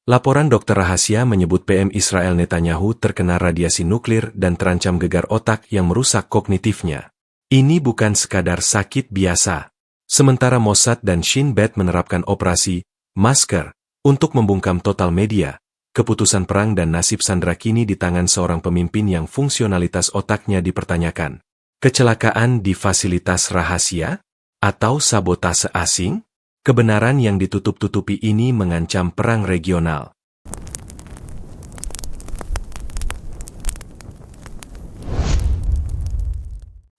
Laporan dokter rahasia menyebut PM Israel Netanyahu terkena radiasi nuklir dan terancam gegar otak yang merusak kognitifnya. Ini bukan sekadar sakit biasa. Sementara Mossad dan Shin Bet menerapkan operasi masker untuk membungkam total media, keputusan perang dan nasib Sandra kini di tangan seorang pemimpin yang fungsionalitas otaknya dipertanyakan. Kecelakaan di fasilitas rahasia? Atau sabotase asing? Kebenaran yang ditutup-tutupi ini mengancam perang regional.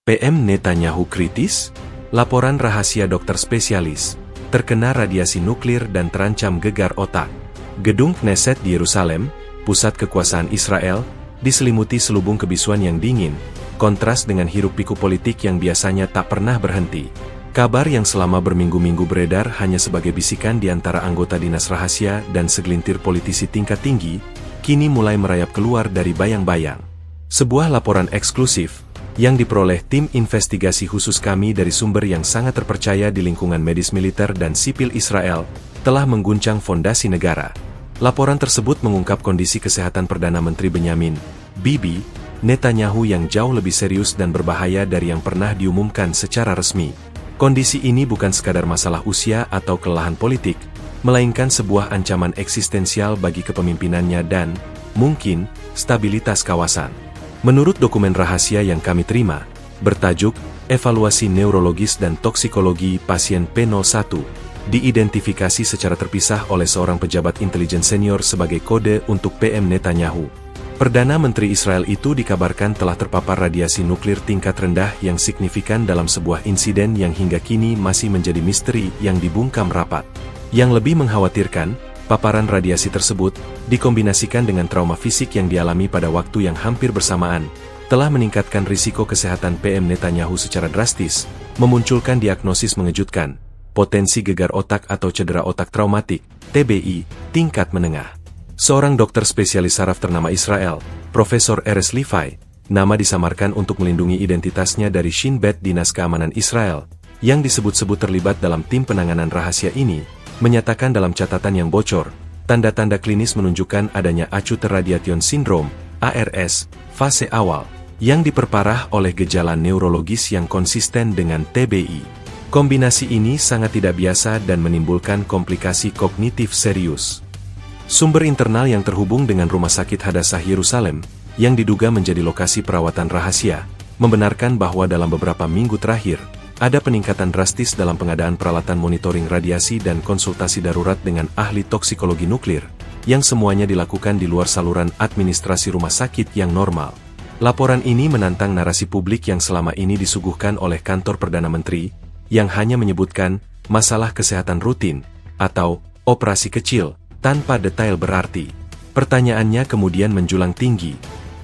PM Netanyahu kritis? Laporan rahasia dokter spesialis, terkena radiasi nuklir dan terancam gegar otak. Gedung Knesset di Yerusalem, pusat kekuasaan Israel, diselimuti selubung kebisuan yang dingin, kontras dengan hiruk-pikuk politik yang biasanya tak pernah berhenti. Kabar yang selama berminggu-minggu beredar hanya sebagai bisikan di antara anggota dinas rahasia dan segelintir politisi tingkat tinggi, kini mulai merayap keluar dari bayang-bayang. Sebuah laporan eksklusif, yang diperoleh tim investigasi khusus kami dari sumber yang sangat terpercaya di lingkungan medis militer dan sipil Israel, telah mengguncang fondasi negara. Laporan tersebut mengungkap kondisi kesehatan Perdana Menteri Benyamin, Bibi, Netanyahu yang jauh lebih serius dan berbahaya dari yang pernah diumumkan secara resmi. Kondisi ini bukan sekadar masalah usia atau kelelahan politik, melainkan sebuah ancaman eksistensial bagi kepemimpinannya dan, mungkin, stabilitas kawasan. Menurut dokumen rahasia yang kami terima, bertajuk Evaluasi Neurologis dan Toksikologi Pasien P01, diidentifikasi secara terpisah oleh seorang pejabat intelijen senior sebagai kode untuk PM Netanyahu. Perdana Menteri Israel itu dikabarkan telah terpapar radiasi nuklir tingkat rendah yang signifikan dalam sebuah insiden yang hingga kini masih menjadi misteri yang dibungkam rapat. Yang lebih mengkhawatirkan, paparan radiasi tersebut, dikombinasikan dengan trauma fisik yang dialami pada waktu yang hampir bersamaan, telah meningkatkan risiko kesehatan PM Netanyahu secara drastis, memunculkan diagnosis mengejutkan, potensi gegar otak atau cedera otak traumatik, TBI, tingkat menengah. Seorang dokter spesialis saraf ternama Israel, Profesor Erez Levi, nama disamarkan untuk melindungi identitasnya dari Shin Bet Dinas Keamanan Israel, yang disebut-sebut terlibat dalam tim penanganan rahasia ini, menyatakan dalam catatan yang bocor, tanda-tanda klinis menunjukkan adanya acute radiation syndrome, ARS, fase awal, yang diperparah oleh gejala neurologis yang konsisten dengan TBI. Kombinasi ini sangat tidak biasa dan menimbulkan komplikasi kognitif serius. Sumber internal yang terhubung dengan Rumah Sakit Hadassah Yerusalem, yang diduga menjadi lokasi perawatan rahasia, membenarkan bahwa dalam beberapa minggu terakhir, ada peningkatan drastis dalam pengadaan peralatan monitoring radiasi dan konsultasi darurat dengan ahli toksikologi nuklir, yang semuanya dilakukan di luar saluran administrasi rumah sakit yang normal. Laporan ini menantang narasi publik yang selama ini disuguhkan oleh kantor Perdana Menteri, yang hanya menyebutkan masalah kesehatan rutin, atau operasi kecil, tanpa detail berarti. Pertanyaannya kemudian menjulang tinggi,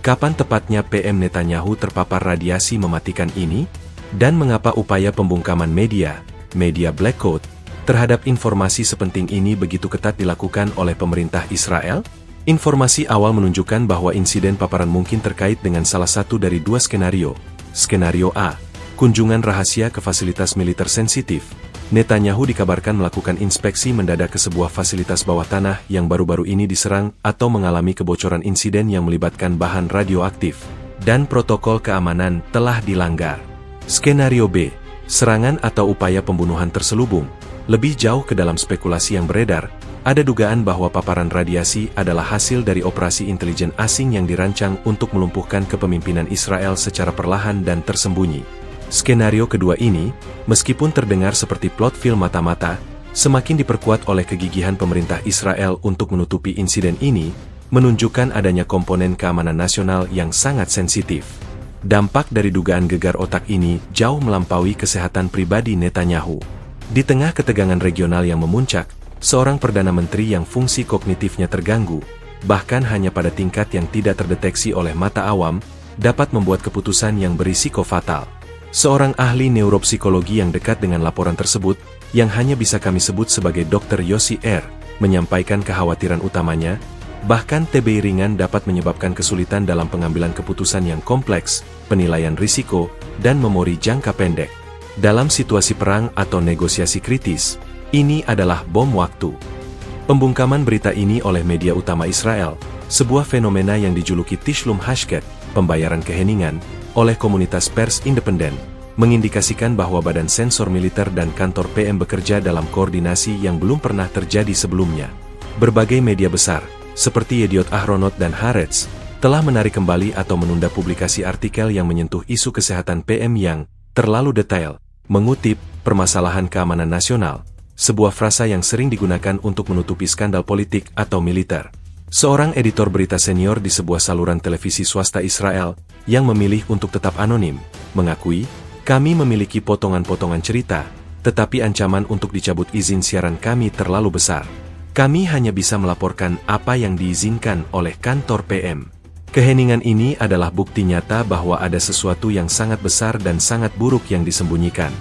kapan tepatnya PM Netanyahu terpapar radiasi mematikan ini? Dan mengapa upaya pembungkaman media Black Code, terhadap informasi sepenting ini begitu ketat dilakukan oleh pemerintah Israel? Informasi awal menunjukkan bahwa insiden paparan mungkin terkait dengan salah satu dari dua skenario. Skenario A, kunjungan rahasia ke fasilitas militer sensitif. Netanyahu dikabarkan melakukan inspeksi mendadak ke sebuah fasilitas bawah tanah yang baru-baru ini diserang atau mengalami kebocoran insiden yang melibatkan bahan radioaktif, dan protokol keamanan telah dilanggar. Skenario B, serangan atau upaya pembunuhan terselubung. Lebih jauh ke dalam spekulasi yang beredar, ada dugaan bahwa paparan radiasi adalah hasil dari operasi intelijen asing yang dirancang untuk melumpuhkan kepemimpinan Israel secara perlahan dan tersembunyi. Skenario kedua ini, meskipun terdengar seperti plot film mata-mata, semakin diperkuat oleh kegigihan pemerintah Israel untuk menutupi insiden ini, menunjukkan adanya komponen keamanan nasional yang sangat sensitif. Dampak dari dugaan gegar otak ini jauh melampaui kesehatan pribadi Netanyahu. Di tengah ketegangan regional yang memuncak, seorang Perdana Menteri yang fungsi kognitifnya terganggu, bahkan hanya pada tingkat yang tidak terdeteksi oleh mata awam, dapat membuat keputusan yang berisiko fatal. Seorang ahli neuropsikologi yang dekat dengan laporan tersebut, yang hanya bisa kami sebut sebagai Dr. Yossi R., menyampaikan kekhawatiran utamanya, bahkan TBI ringan dapat menyebabkan kesulitan dalam pengambilan keputusan yang kompleks, penilaian risiko, dan memori jangka pendek. Dalam situasi perang atau negosiasi kritis, ini adalah bom waktu. Pembungkaman berita ini oleh media utama Israel, sebuah fenomena yang dijuluki Tishlum Hashket, pembayaran keheningan, oleh komunitas pers independen, mengindikasikan bahwa badan sensor militer dan kantor PM bekerja dalam koordinasi yang belum pernah terjadi sebelumnya. Berbagai media besar, seperti Yediot Ahronot dan Haaretz, telah menarik kembali atau menunda publikasi artikel yang menyentuh isu kesehatan PM yang terlalu detail, mengutip permasalahan keamanan nasional, sebuah frasa yang sering digunakan untuk menutupi skandal politik atau militer. Seorang editor berita senior di sebuah saluran televisi swasta Israel, yang memilih untuk tetap anonim, mengakui, "Kami memiliki potongan-potongan cerita, tetapi ancaman untuk dicabut izin siaran kami terlalu besar. Kami hanya bisa melaporkan apa yang diizinkan oleh kantor PM." Keheningan ini adalah bukti nyata bahwa ada sesuatu yang sangat besar dan sangat buruk yang disembunyikan.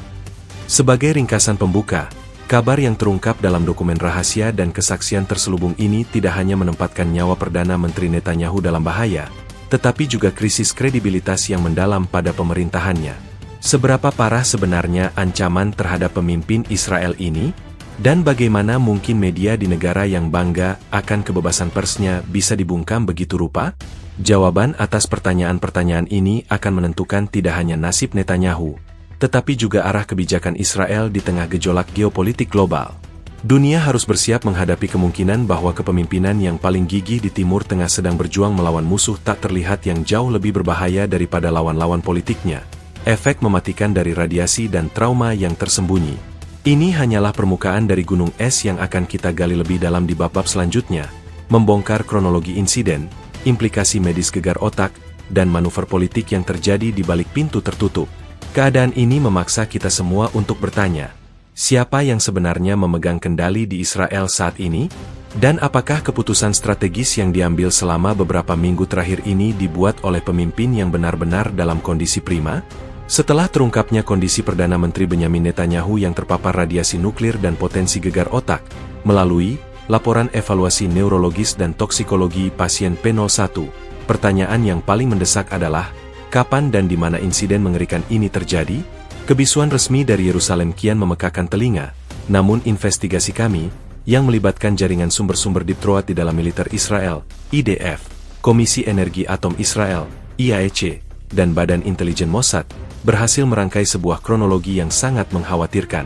Sebagai ringkasan pembuka, kabar yang terungkap dalam dokumen rahasia dan kesaksian terselubung ini tidak hanya menempatkan nyawa Perdana Menteri Netanyahu dalam bahaya, tetapi juga krisis kredibilitas yang mendalam pada pemerintahannya. Seberapa parah sebenarnya ancaman terhadap pemimpin Israel ini? Dan bagaimana mungkin media di negara yang bangga akan kebebasan persnya bisa dibungkam begitu rupa? Jawaban atas pertanyaan-pertanyaan ini akan menentukan tidak hanya nasib Netanyahu, tetapi juga arah kebijakan Israel di tengah gejolak geopolitik global. Dunia harus bersiap menghadapi kemungkinan bahwa kepemimpinan yang paling gigih di Timur Tengah sedang berjuang melawan musuh tak terlihat yang jauh lebih berbahaya daripada lawan-lawan politiknya. Efek mematikan dari radiasi dan trauma yang tersembunyi. Ini hanyalah permukaan dari gunung es yang akan kita gali lebih dalam di bab-bab selanjutnya, membongkar kronologi insiden, implikasi medis gegar otak, dan manuver politik yang terjadi di balik pintu tertutup. Keadaan ini memaksa kita semua untuk bertanya, siapa yang sebenarnya memegang kendali di Israel saat ini? Dan apakah keputusan strategis yang diambil selama beberapa minggu terakhir ini dibuat oleh pemimpin yang benar-benar dalam kondisi prima? Setelah terungkapnya kondisi Perdana Menteri Benyamin Netanyahu yang terpapar radiasi nuklir dan potensi gegar otak, melalui laporan evaluasi neurologis dan toksikologi pasien P01, pertanyaan yang paling mendesak adalah, kapan dan di mana insiden mengerikan ini terjadi? Kebisuan resmi dari Yerusalem kian memekakan telinga, namun investigasi kami, yang melibatkan jaringan sumber-sumber Deep Throat di dalam militer Israel, IDF, Komisi Energi Atom Israel, IAEC, dan Badan Intelijen Mossad, berhasil merangkai sebuah kronologi yang sangat mengkhawatirkan.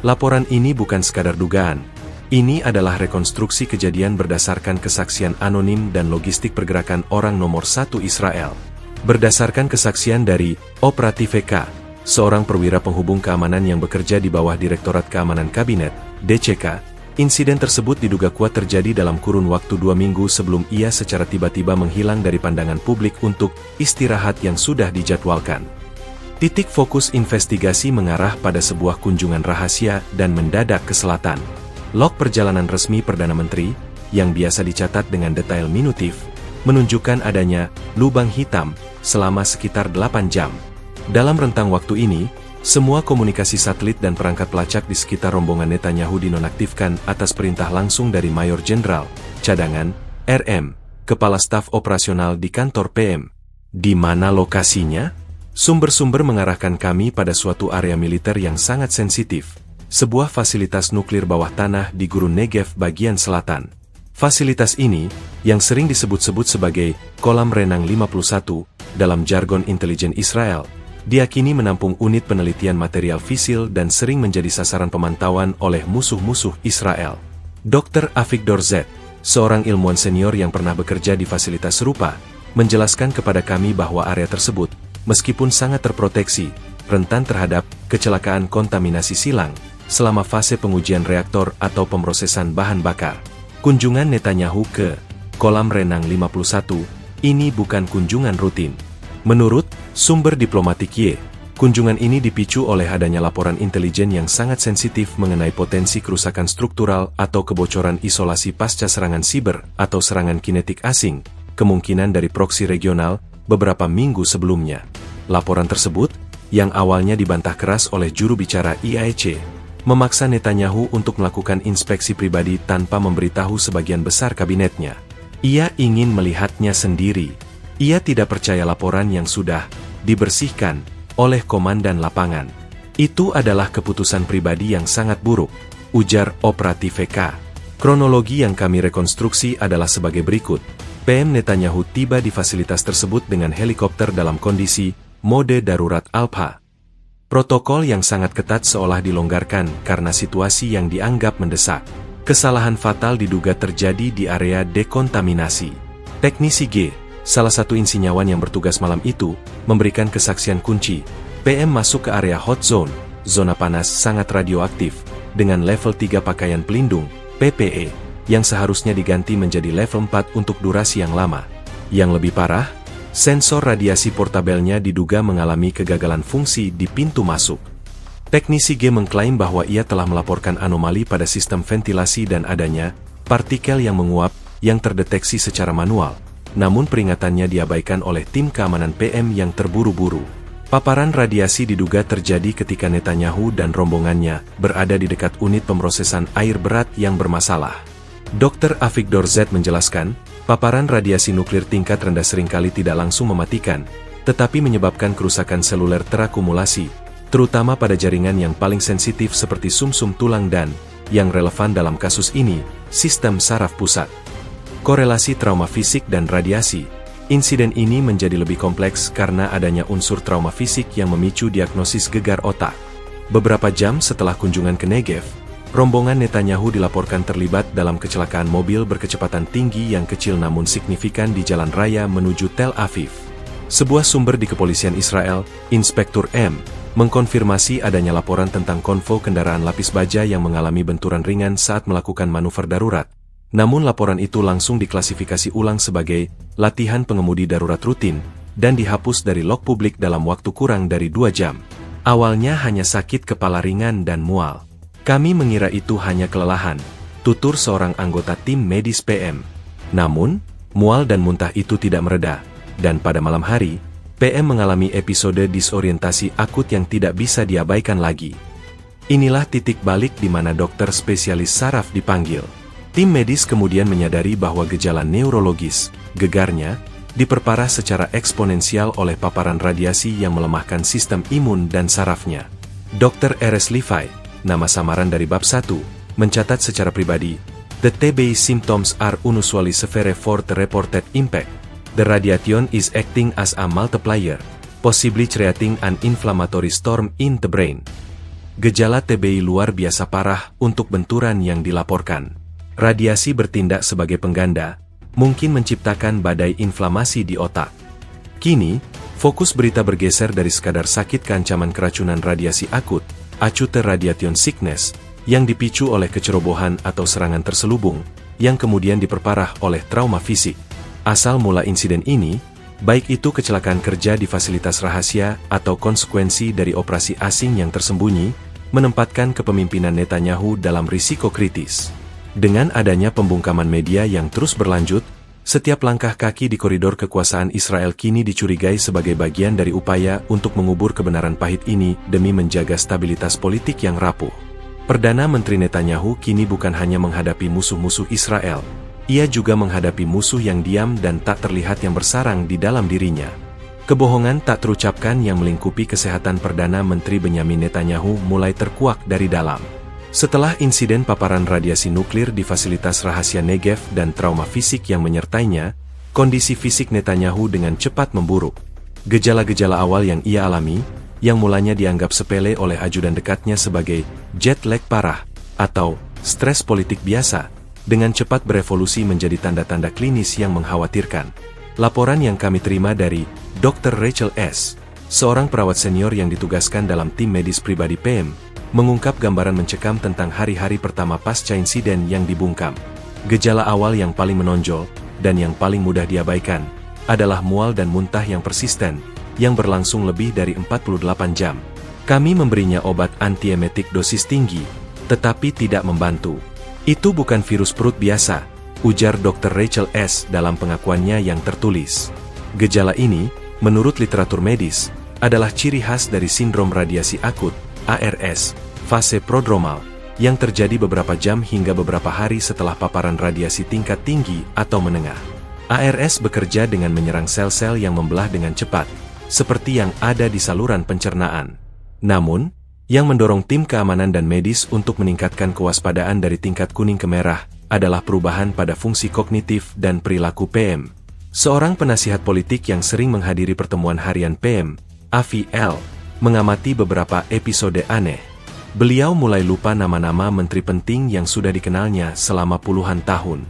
Laporan ini bukan sekadar dugaan, ini adalah rekonstruksi kejadian berdasarkan kesaksian anonim dan logistik pergerakan orang nomor 1 Israel. Berdasarkan kesaksian dari Operatif VK, seorang perwira penghubung keamanan yang bekerja di bawah Direktorat Keamanan Kabinet, DCK, insiden tersebut diduga kuat terjadi dalam kurun waktu 2 minggu sebelum ia secara tiba-tiba menghilang dari pandangan publik untuk istirahat yang sudah dijadwalkan. Titik fokus investigasi mengarah pada sebuah kunjungan rahasia dan mendadak ke selatan. Log perjalanan resmi Perdana Menteri, yang biasa dicatat dengan detail minutif, menunjukkan adanya lubang hitam selama sekitar 8 jam. Dalam rentang waktu ini, semua komunikasi satelit dan perangkat pelacak di sekitar rombongan Netanyahu dinonaktifkan atas perintah langsung dari Mayor Jenderal Cadangan, RM, Kepala Staf Operasional di kantor PM. Di mana lokasinya? Sumber-sumber mengarahkan kami pada suatu area militer yang sangat sensitif, sebuah fasilitas nuklir bawah tanah di Gurun Negev bagian selatan. Fasilitas ini, yang sering disebut-sebut sebagai Kolam Renang 51 dalam jargon intelijen Israel, diakini menampung unit penelitian material fisil dan sering menjadi sasaran pemantauan oleh musuh-musuh Israel. Dr. Avigdor Z, seorang ilmuwan senior yang pernah bekerja di fasilitas serupa, menjelaskan kepada kami bahwa area tersebut, meskipun sangat terproteksi, rentan terhadap kecelakaan kontaminasi silang selama fase pengujian reaktor atau pemrosesan bahan bakar. Kunjungan Netanyahu ke Kolam Renang 51 ini bukan kunjungan rutin. Menurut sumber diplomatik Y, kunjungan ini dipicu oleh adanya laporan intelijen yang sangat sensitif mengenai potensi kerusakan struktural atau kebocoran isolasi pasca serangan siber atau serangan kinetik asing, kemungkinan dari proksi regional, beberapa minggu sebelumnya. Laporan tersebut, yang awalnya dibantah keras oleh juru bicara IAEC, memaksa Netanyahu untuk melakukan inspeksi pribadi tanpa memberitahu sebagian besar kabinetnya. Ia ingin melihatnya sendiri. Ia tidak percaya laporan yang sudah dibersihkan oleh komandan lapangan. Itu adalah keputusan pribadi yang sangat buruk, ujar Operatif VK. Kronologi yang kami rekonstruksi adalah sebagai berikut. PM Netanyahu tiba di fasilitas tersebut dengan helikopter dalam kondisi mode darurat Alpha. Protokol yang sangat ketat seolah dilonggarkan karena situasi yang dianggap mendesak. Kesalahan fatal diduga terjadi di area dekontaminasi. Teknisi G, salah satu insinyawan yang bertugas malam itu, memberikan kesaksian kunci. PM masuk ke area hot zone, zona panas sangat radioaktif, dengan level 3 pakaian pelindung, PPE, yang seharusnya diganti menjadi level 4 untuk durasi yang lama. Yang lebih parah, sensor radiasi portabelnya diduga mengalami kegagalan fungsi di pintu masuk. Teknisi G mengklaim bahwa ia telah melaporkan anomali pada sistem ventilasi dan adanya partikel yang menguap yang terdeteksi secara manual, namun peringatannya diabaikan oleh tim keamanan PM yang terburu-buru. Paparan radiasi diduga terjadi ketika Netanyahu dan rombongannya berada di dekat unit pemrosesan air berat yang bermasalah. Dr. Avigdor Z menjelaskan, paparan radiasi nuklir tingkat rendah seringkali tidak langsung mematikan, tetapi menyebabkan kerusakan seluler terakumulasi, terutama pada jaringan yang paling sensitif seperti sumsum tulang dan, yang relevan dalam kasus ini, sistem saraf pusat. Korelasi trauma fisik dan radiasi. Insiden ini menjadi lebih kompleks karena adanya unsur trauma fisik yang memicu diagnosis gegar otak. Beberapa jam setelah kunjungan ke Negev, rombongan Netanyahu dilaporkan terlibat dalam kecelakaan mobil berkecepatan tinggi yang kecil namun signifikan di jalan raya menuju Tel Aviv. Sebuah sumber di kepolisian Israel, Inspektur M, mengkonfirmasi adanya laporan tentang konvo kendaraan lapis baja yang mengalami benturan ringan saat melakukan manuver darurat. Namun laporan itu langsung diklasifikasi ulang sebagai latihan pengemudi darurat rutin dan dihapus dari log publik dalam waktu kurang dari 2 jam. Awalnya hanya sakit kepala ringan dan mual. Kami mengira itu hanya kelelahan, tutur seorang anggota tim medis PM. Namun, mual dan muntah itu tidak mereda, dan pada malam hari, PM mengalami episode disorientasi akut yang tidak bisa diabaikan lagi. Inilah titik balik di mana dokter spesialis saraf dipanggil. Tim medis kemudian menyadari bahwa gejala neurologis, gegarnya, diperparah secara eksponensial oleh paparan radiasi yang melemahkan sistem imun dan sarafnya. Dr. Erez Levi, nama samaran dari bab 1, mencatat secara pribadi, "The TBI symptoms are unusually severe for the reported impact. The radiation is acting as a multiplier, possibly creating an inflammatory storm in the brain." Gejala TBI luar biasa parah untuk benturan yang dilaporkan. Radiasi bertindak sebagai pengganda, mungkin menciptakan badai inflamasi di otak. Kini, fokus berita bergeser dari sekadar sakit ke ancaman keracunan radiasi akut, acute radiation sickness, yang dipicu oleh kecerobohan atau serangan terselubung, yang kemudian diperparah oleh trauma fisik. Asal mula insiden ini, baik itu kecelakaan kerja di fasilitas rahasia atau konsekuensi dari operasi asing yang tersembunyi, menempatkan kepemimpinan Netanyahu dalam risiko kritis. Dengan adanya pembungkaman media yang terus berlanjut, setiap langkah kaki di koridor kekuasaan Israel kini dicurigai sebagai bagian dari upaya untuk mengubur kebenaran pahit ini demi menjaga stabilitas politik yang rapuh. Perdana Menteri Netanyahu kini bukan hanya menghadapi musuh-musuh Israel, ia juga menghadapi musuh yang diam dan tak terlihat yang bersarang di dalam dirinya. Kebohongan tak terucapkan yang melingkupi kesehatan Perdana Menteri Benyamin Netanyahu mulai terkuak dari dalam. Setelah insiden paparan radiasi nuklir di fasilitas rahasia Negev dan trauma fisik yang menyertainya, kondisi fisik Netanyahu dengan cepat memburuk. Gejala-gejala awal yang ia alami, yang mulanya dianggap sepele oleh ajudan dekatnya sebagai jet lag parah atau stres politik biasa, dengan cepat berevolusi menjadi tanda-tanda klinis yang mengkhawatirkan. Laporan yang kami terima dari Dr. Rachel S., seorang perawat senior yang ditugaskan dalam tim medis pribadi PM, mengungkap gambaran mencekam tentang hari-hari pertama pasca insiden yang dibungkam. Gejala awal yang paling menonjol, dan yang paling mudah diabaikan, adalah mual dan muntah yang persisten, yang berlangsung lebih dari 48 jam. Kami memberinya obat antiemetik dosis tinggi, tetapi tidak membantu. Itu bukan virus perut biasa, ujar Dr. Rachel S. dalam pengakuannya yang tertulis. Gejala ini, menurut literatur medis, adalah ciri khas dari sindrom radiasi akut, ARS, fase prodromal, yang terjadi beberapa jam hingga beberapa hari setelah paparan radiasi tingkat tinggi atau menengah. ARS bekerja dengan menyerang sel-sel yang membelah dengan cepat, seperti yang ada di saluran pencernaan. Namun, yang mendorong tim keamanan dan medis untuk meningkatkan kewaspadaan dari tingkat kuning ke merah, adalah perubahan pada fungsi kognitif dan perilaku PM. Seorang penasihat politik yang sering menghadiri pertemuan harian PM, Avi L., mengamati beberapa episode aneh. Beliau mulai lupa nama-nama menteri penting yang sudah dikenalnya selama puluhan tahun.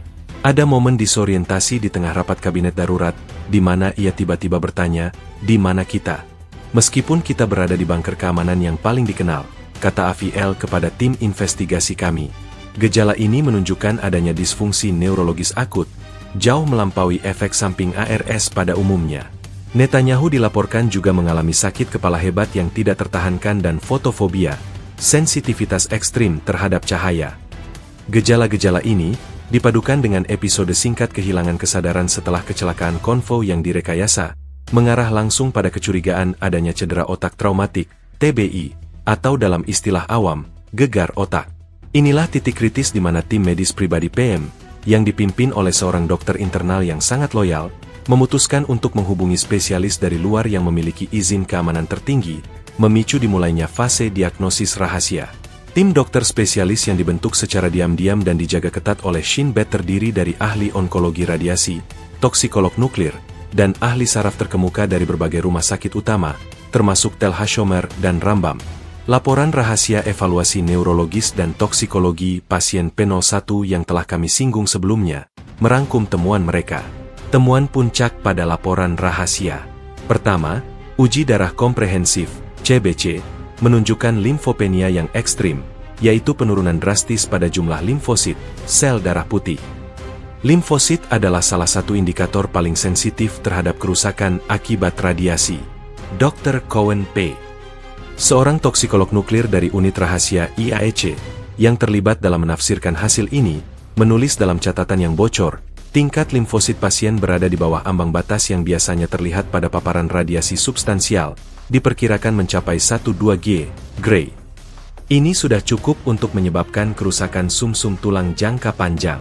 Ada momen disorientasi di tengah rapat kabinet darurat, di mana ia tiba-tiba bertanya, "Di mana kita?" Meskipun kita berada di bunker keamanan yang paling dikenal, kata Avi L. kepada tim investigasi kami. Gejala ini menunjukkan adanya disfungsi neurologis akut, jauh melampaui efek samping ARS pada umumnya. Netanyahu dilaporkan juga mengalami sakit kepala hebat yang tidak tertahankan dan fotofobia, sensitivitas ekstrim terhadap cahaya. Gejala-gejala ini dipadukan dengan episode singkat kehilangan kesadaran setelah kecelakaan konvoi yang direkayasa, mengarah langsung pada kecurigaan adanya cedera otak traumatik, TBI, atau dalam istilah awam, gegar otak. Inilah titik kritis di mana tim medis pribadi PM, yang dipimpin oleh seorang dokter internal yang sangat loyal, memutuskan untuk menghubungi spesialis dari luar yang memiliki izin keamanan tertinggi, memicu dimulainya fase diagnosis rahasia. Tim dokter spesialis yang dibentuk secara diam-diam dan dijaga ketat oleh Shin Bet terdiri dari ahli onkologi radiasi, toksikolog nuklir, dan ahli saraf terkemuka dari berbagai rumah sakit utama, termasuk Tel Hashomer dan Rambam. Laporan rahasia evaluasi neurologis dan toksikologi pasien P01 yang telah kami singgung sebelumnya, merangkum temuan mereka. Temuan puncak pada laporan rahasia. Pertama, uji darah komprehensif, CBC, menunjukkan limfopenia yang ekstrim, yaitu penurunan drastis pada jumlah limfosit, sel darah putih. Limfosit adalah salah satu indikator paling sensitif terhadap kerusakan akibat radiasi. Dr. Cohen P., seorang toksikolog nuklir dari unit rahasia IAEC, yang terlibat dalam menafsirkan hasil ini, menulis dalam catatan yang bocor, tingkat limfosit pasien berada di bawah ambang batas yang biasanya terlihat pada paparan radiasi substansial, diperkirakan mencapai 1-2 Gray. Ini sudah cukup untuk menyebabkan kerusakan sumsum tulang jangka panjang.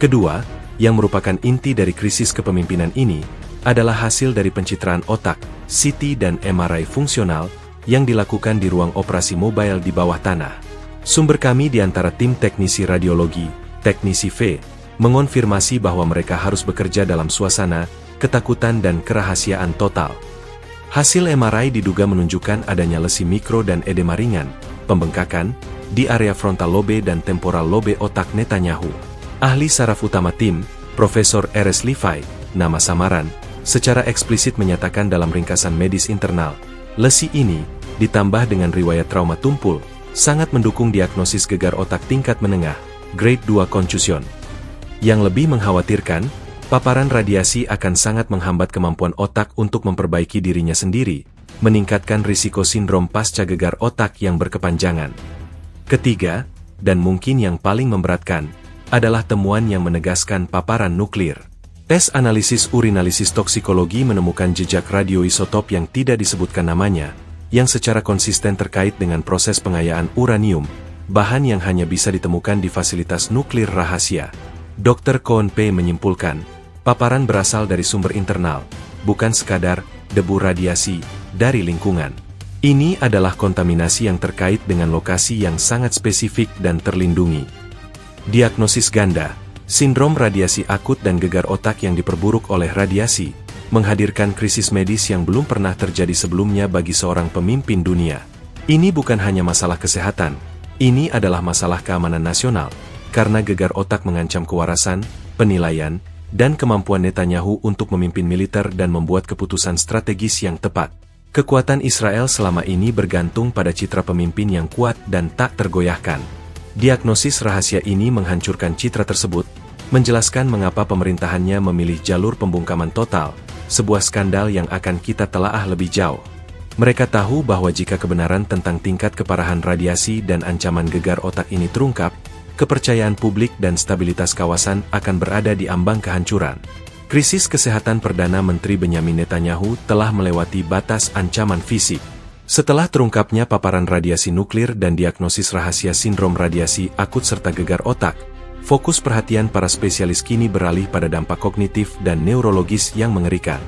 Kedua, yang merupakan inti dari krisis kepemimpinan ini, adalah hasil dari pencitraan otak, CT dan MRI fungsional, yang dilakukan di ruang operasi mobile di bawah tanah. Sumber kami di antara tim teknisi radiologi, teknisi V, mengonfirmasi bahwa mereka harus bekerja dalam suasana ketakutan dan kerahasiaan total. Hasil MRI diduga menunjukkan adanya lesi mikro dan edema ringan, pembengkakan, di area frontal lobe dan temporal lobe otak Netanyahu. Ahli saraf utama tim, Profesor Erez Levi, nama samaran, secara eksplisit menyatakan dalam ringkasan medis internal, lesi ini, ditambah dengan riwayat trauma tumpul, sangat mendukung diagnosis gegar otak tingkat menengah, grade 2 contusion. Yang lebih mengkhawatirkan, paparan radiasi akan sangat menghambat kemampuan otak untuk memperbaiki dirinya sendiri, meningkatkan risiko sindrom pasca gegar otak yang berkepanjangan. Ketiga, dan mungkin yang paling memberatkan, adalah temuan yang menegaskan paparan nuklir. Tes analisis urinalisis toksikologi menemukan jejak radioisotop yang tidak disebutkan namanya, yang secara konsisten terkait dengan proses pengayaan uranium, bahan yang hanya bisa ditemukan di fasilitas nuklir rahasia. Dr. Cohen P. menyimpulkan, paparan berasal dari sumber internal, bukan sekadar debu radiasi dari lingkungan. Ini adalah kontaminasi yang terkait dengan lokasi yang sangat spesifik dan terlindungi. Diagnosis ganda, sindrom radiasi akut dan gegar otak yang diperburuk oleh radiasi, menghadirkan krisis medis yang belum pernah terjadi sebelumnya bagi seorang pemimpin dunia. Ini bukan hanya masalah kesehatan, ini adalah masalah keamanan nasional, karena gegar otak mengancam kewarasan, penilaian, dan kemampuan Netanyahu untuk memimpin militer dan membuat keputusan strategis yang tepat. Kekuatan Israel selama ini bergantung pada citra pemimpin yang kuat dan tak tergoyahkan. Diagnosis rahasia ini menghancurkan citra tersebut, menjelaskan mengapa pemerintahannya memilih jalur pembungkaman total, sebuah skandal yang akan kita telaah lebih jauh. Mereka tahu bahwa jika kebenaran tentang tingkat keparahan radiasi dan ancaman gegar otak ini terungkap, kepercayaan publik dan stabilitas kawasan akan berada di ambang kehancuran. Krisis kesehatan Perdana Menteri Benyamin Netanyahu telah melewati batas ancaman fisik. Setelah terungkapnya paparan radiasi nuklir dan diagnosis rahasia sindrom radiasi akut serta gegar otak, fokus perhatian para spesialis kini beralih pada dampak kognitif dan neurologis yang mengerikan.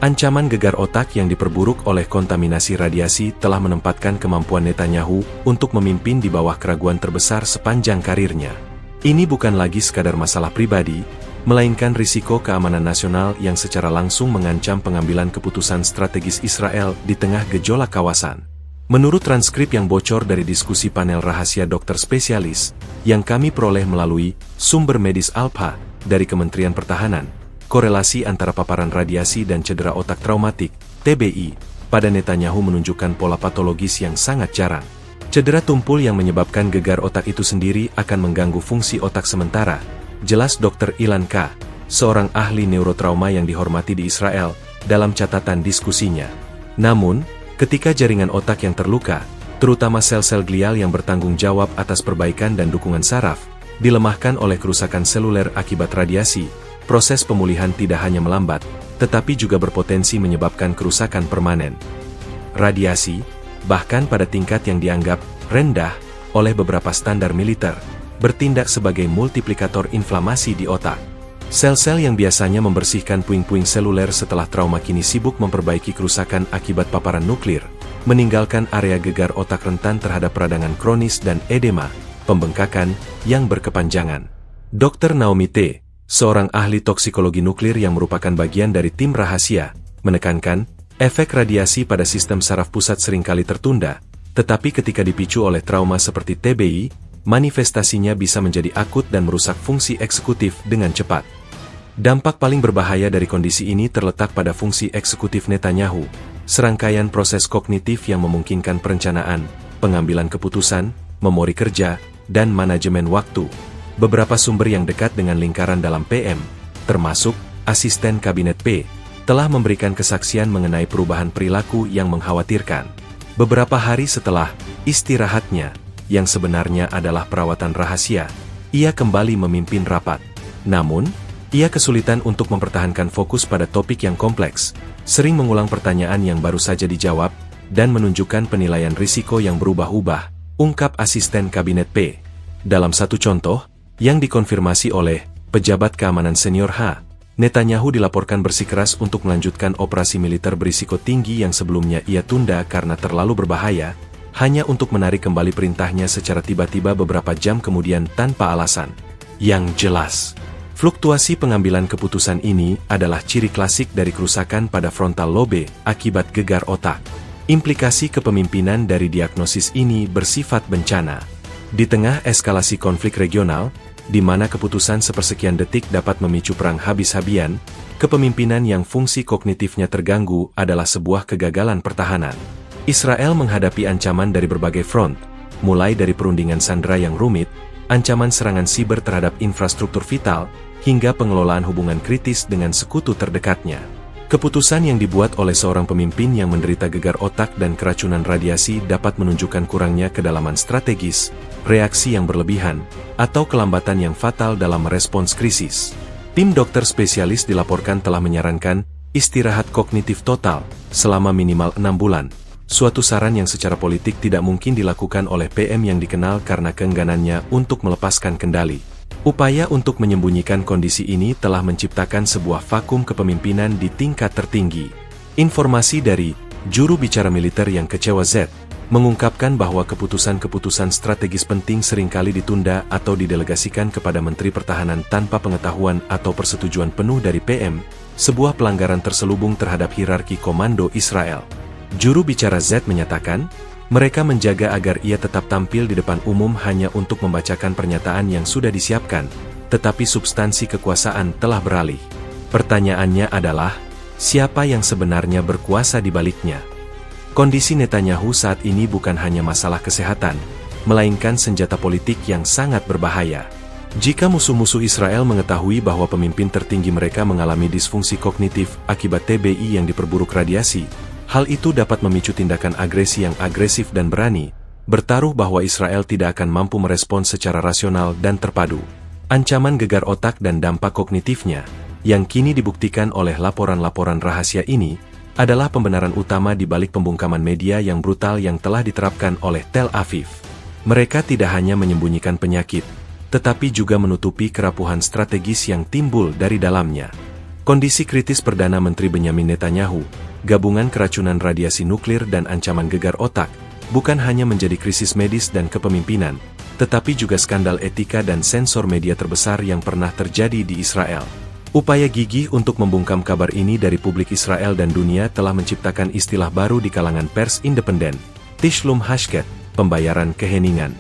Ancaman gegar otak yang diperburuk oleh kontaminasi radiasi telah menempatkan kemampuan Netanyahu untuk memimpin di bawah keraguan terbesar sepanjang karirnya. Ini bukan lagi sekadar masalah pribadi, melainkan risiko keamanan nasional yang secara langsung mengancam pengambilan keputusan strategis Israel di tengah gejolak kawasan. Menurut transkrip yang bocor dari diskusi panel rahasia dokter spesialis, yang kami peroleh melalui sumber medis Alpha dari Kementerian Pertahanan, korelasi antara paparan radiasi dan cedera otak traumatik, TBI, pada Netanyahu menunjukkan pola patologis yang sangat jarang. Cedera tumpul yang menyebabkan gegar otak itu sendiri akan mengganggu fungsi otak sementara, jelas Dr. Ilan K., seorang ahli neurotrauma yang dihormati di Israel, dalam catatan diskusinya. Namun, ketika jaringan otak yang terluka, terutama sel-sel glial yang bertanggung jawab atas perbaikan dan dukungan saraf, dilemahkan oleh kerusakan seluler akibat radiasi, proses pemulihan tidak hanya melambat, tetapi juga berpotensi menyebabkan kerusakan permanen. Radiasi, bahkan pada tingkat yang dianggap rendah oleh beberapa standar militer, bertindak sebagai multiplikator inflamasi di otak. Sel-sel yang biasanya membersihkan puing-puing seluler setelah trauma kini sibuk memperbaiki kerusakan akibat paparan nuklir, meninggalkan area gegar otak rentan terhadap peradangan kronis dan edema, pembengkakan, yang berkepanjangan. Dr. Naomi T., seorang ahli toksikologi nuklir yang merupakan bagian dari tim rahasia, menekankan, efek radiasi pada sistem saraf pusat seringkali tertunda, tetapi ketika dipicu oleh trauma seperti TBI, manifestasinya bisa menjadi akut dan merusak fungsi eksekutif dengan cepat. Dampak paling berbahaya dari kondisi ini terletak pada fungsi eksekutif Netanyahu, serangkaian proses kognitif yang memungkinkan perencanaan, pengambilan keputusan, memori kerja, dan manajemen waktu. Beberapa sumber yang dekat dengan lingkaran dalam PM, termasuk asisten kabinet P., telah memberikan kesaksian mengenai perubahan perilaku yang mengkhawatirkan. Beberapa hari setelah istirahatnya, yang sebenarnya adalah perawatan rahasia, ia kembali memimpin rapat. Namun, ia kesulitan untuk mempertahankan fokus pada topik yang kompleks, sering mengulang pertanyaan yang baru saja dijawab, dan menunjukkan penilaian risiko yang berubah-ubah, ungkap asisten kabinet P. Dalam satu contoh, yang dikonfirmasi oleh pejabat keamanan senior H., Netanyahu dilaporkan bersikeras untuk melanjutkan operasi militer berisiko tinggi yang sebelumnya ia tunda karena terlalu berbahaya, hanya untuk menarik kembali perintahnya secara tiba-tiba beberapa jam kemudian tanpa alasan. Yang jelas, fluktuasi pengambilan keputusan ini adalah ciri klasik dari kerusakan pada frontal lobe akibat gegar otak. Implikasi kepemimpinan dari diagnosis ini bersifat bencana. Di tengah eskalasi konflik regional, di mana keputusan sepersekian detik dapat memicu perang habis-habian, kepemimpinan yang fungsi kognitifnya terganggu adalah sebuah kegagalan pertahanan. Israel menghadapi ancaman dari berbagai front, mulai dari perundingan sandera yang rumit, ancaman serangan siber terhadap infrastruktur vital, hingga pengelolaan hubungan kritis dengan sekutu terdekatnya. Keputusan yang dibuat oleh seorang pemimpin yang menderita gegar otak dan keracunan radiasi dapat menunjukkan kurangnya kedalaman strategis, reaksi yang berlebihan, atau kelambatan yang fatal dalam merespons krisis. Tim dokter spesialis dilaporkan telah menyarankan istirahat kognitif total selama minimal 6 bulan, suatu saran yang secara politik tidak mungkin dilakukan oleh PM yang dikenal karena keengganannya untuk melepaskan kendali. Upaya untuk menyembunyikan kondisi ini telah menciptakan sebuah vakum kepemimpinan di tingkat tertinggi. Informasi dari juru bicara militer yang kecewa Z, mengungkapkan bahwa keputusan-keputusan strategis penting seringkali ditunda atau didelegasikan kepada Menteri Pertahanan tanpa pengetahuan atau persetujuan penuh dari PM, sebuah pelanggaran terselubung terhadap hierarki komando Israel. Juru bicara Z menyatakan, mereka menjaga agar ia tetap tampil di depan umum hanya untuk membacakan pernyataan yang sudah disiapkan, tetapi substansi kekuasaan telah beralih. Pertanyaannya adalah, siapa yang sebenarnya berkuasa di baliknya? Kondisi Netanyahu saat ini bukan hanya masalah kesehatan, melainkan senjata politik yang sangat berbahaya. Jika musuh-musuh Israel mengetahui bahwa pemimpin tertinggi mereka mengalami disfungsi kognitif akibat TBI yang diperburuk radiasi, hal itu dapat memicu tindakan agresi yang agresif dan berani, bertaruh bahwa Israel tidak akan mampu merespons secara rasional dan terpadu. Ancaman gegar otak dan dampak kognitifnya, yang kini dibuktikan oleh laporan-laporan rahasia ini, adalah pembenaran utama di balik pembungkaman media yang brutal yang telah diterapkan oleh Tel Aviv. Mereka tidak hanya menyembunyikan penyakit, tetapi juga menutupi kerapuhan strategis yang timbul dari dalamnya. Kondisi kritis Perdana Menteri Benyamin Netanyahu, gabungan keracunan radiasi nuklir dan ancaman gegar otak, bukan hanya menjadi krisis medis dan kepemimpinan, tetapi juga skandal etika dan sensor media terbesar yang pernah terjadi di Israel. Upaya gigih untuk membungkam kabar ini dari publik Israel dan dunia telah menciptakan istilah baru di kalangan pers independen, Tishlum Hashket, pembayaran keheningan.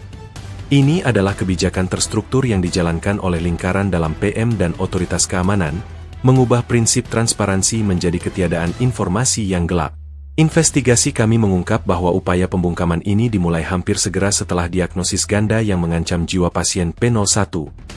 Ini adalah kebijakan terstruktur yang dijalankan oleh lingkaran dalam PM dan otoritas keamanan, mengubah prinsip transparansi menjadi ketiadaan informasi yang gelap. Investigasi kami mengungkap bahwa upaya pembungkaman ini dimulai hampir segera setelah diagnosis ganda yang mengancam jiwa pasien P01,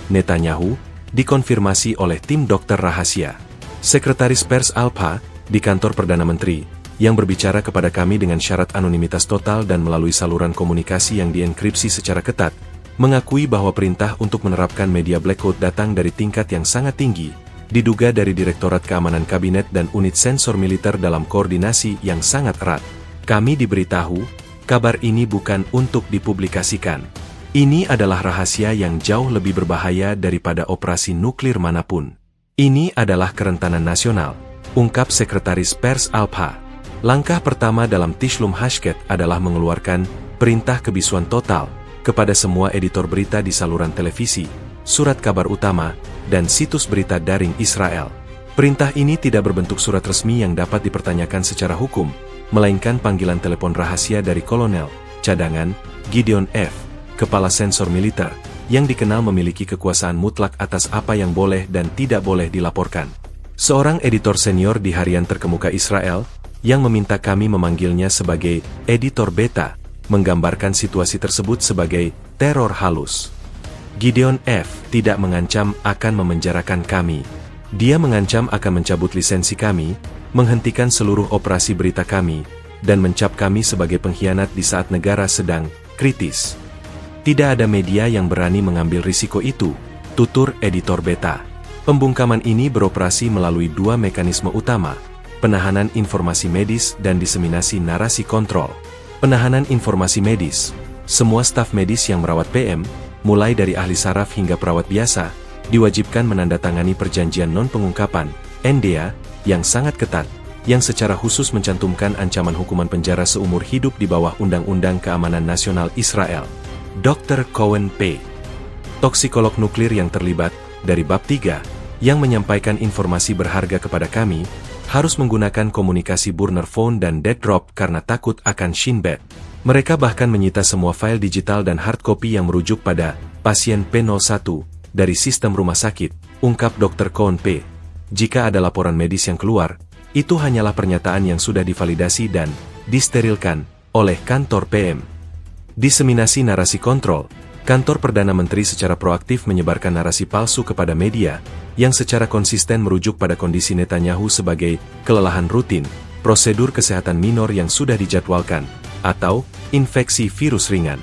Netanyahu, dikonfirmasi oleh tim dokter rahasia. Sekretaris Pers Alpha, di kantor Perdana Menteri, yang berbicara kepada kami dengan syarat anonimitas total dan melalui saluran komunikasi yang dienkripsi secara ketat, mengakui bahwa perintah untuk menerapkan media blackout datang dari tingkat yang sangat tinggi, diduga dari Direktorat Keamanan Kabinet dan unit sensor militer dalam koordinasi yang sangat erat. Kami diberitahu, kabar ini bukan untuk dipublikasikan. Ini adalah rahasia yang jauh lebih berbahaya daripada operasi nuklir manapun. Ini adalah kerentanan nasional, ungkap Sekretaris Pers Alpha. Langkah pertama dalam Tishlum Hashket adalah mengeluarkan perintah kebisuan total kepada semua editor berita di saluran televisi, surat kabar utama, dan situs berita daring Israel. Perintah ini tidak berbentuk surat resmi yang dapat dipertanyakan secara hukum, melainkan panggilan telepon rahasia dari Kolonel Cadangan Gideon F., kepala sensor militer, yang dikenal memiliki kekuasaan mutlak atas apa yang boleh dan tidak boleh dilaporkan. Seorang editor senior di harian terkemuka Israel, yang meminta kami memanggilnya sebagai editor beta, menggambarkan situasi tersebut sebagai teror halus. Gideon F. tidak mengancam akan memenjarakan kami. Dia mengancam akan mencabut lisensi kami, menghentikan seluruh operasi berita kami, dan mencap kami sebagai pengkhianat di saat negara sedang kritis. Tidak ada media yang berani mengambil risiko itu, tutur editor beta. Pembungkaman ini beroperasi melalui dua mekanisme utama, penahanan informasi medis dan diseminasi narasi kontrol. Penahanan informasi medis. Semua staf medis yang merawat PM, mulai dari ahli saraf hingga perawat biasa, diwajibkan menandatangani perjanjian non-pengungkapan, NDA, yang sangat ketat, yang secara khusus mencantumkan ancaman hukuman penjara seumur hidup di bawah Undang-Undang Keamanan Nasional Israel. Dr. Cohen P., toksikolog nuklir yang terlibat, dari bab 3, yang menyampaikan informasi berharga kepada kami, harus menggunakan komunikasi burner phone dan dead drop karena takut akan Shin Bet. Mereka bahkan menyita semua file digital dan hard copy yang merujuk pada pasien P01 dari sistem rumah sakit, ungkap Dr. Cohen P. Jika ada laporan medis yang keluar, itu hanyalah pernyataan yang sudah divalidasi dan disterilkan oleh kantor PM. Diseminasi narasi kontrol. Kantor Perdana Menteri secara proaktif menyebarkan narasi palsu kepada media, yang secara konsisten merujuk pada kondisi Netanyahu sebagai kelelahan rutin, prosedur kesehatan minor yang sudah dijadwalkan, atau infeksi virus ringan.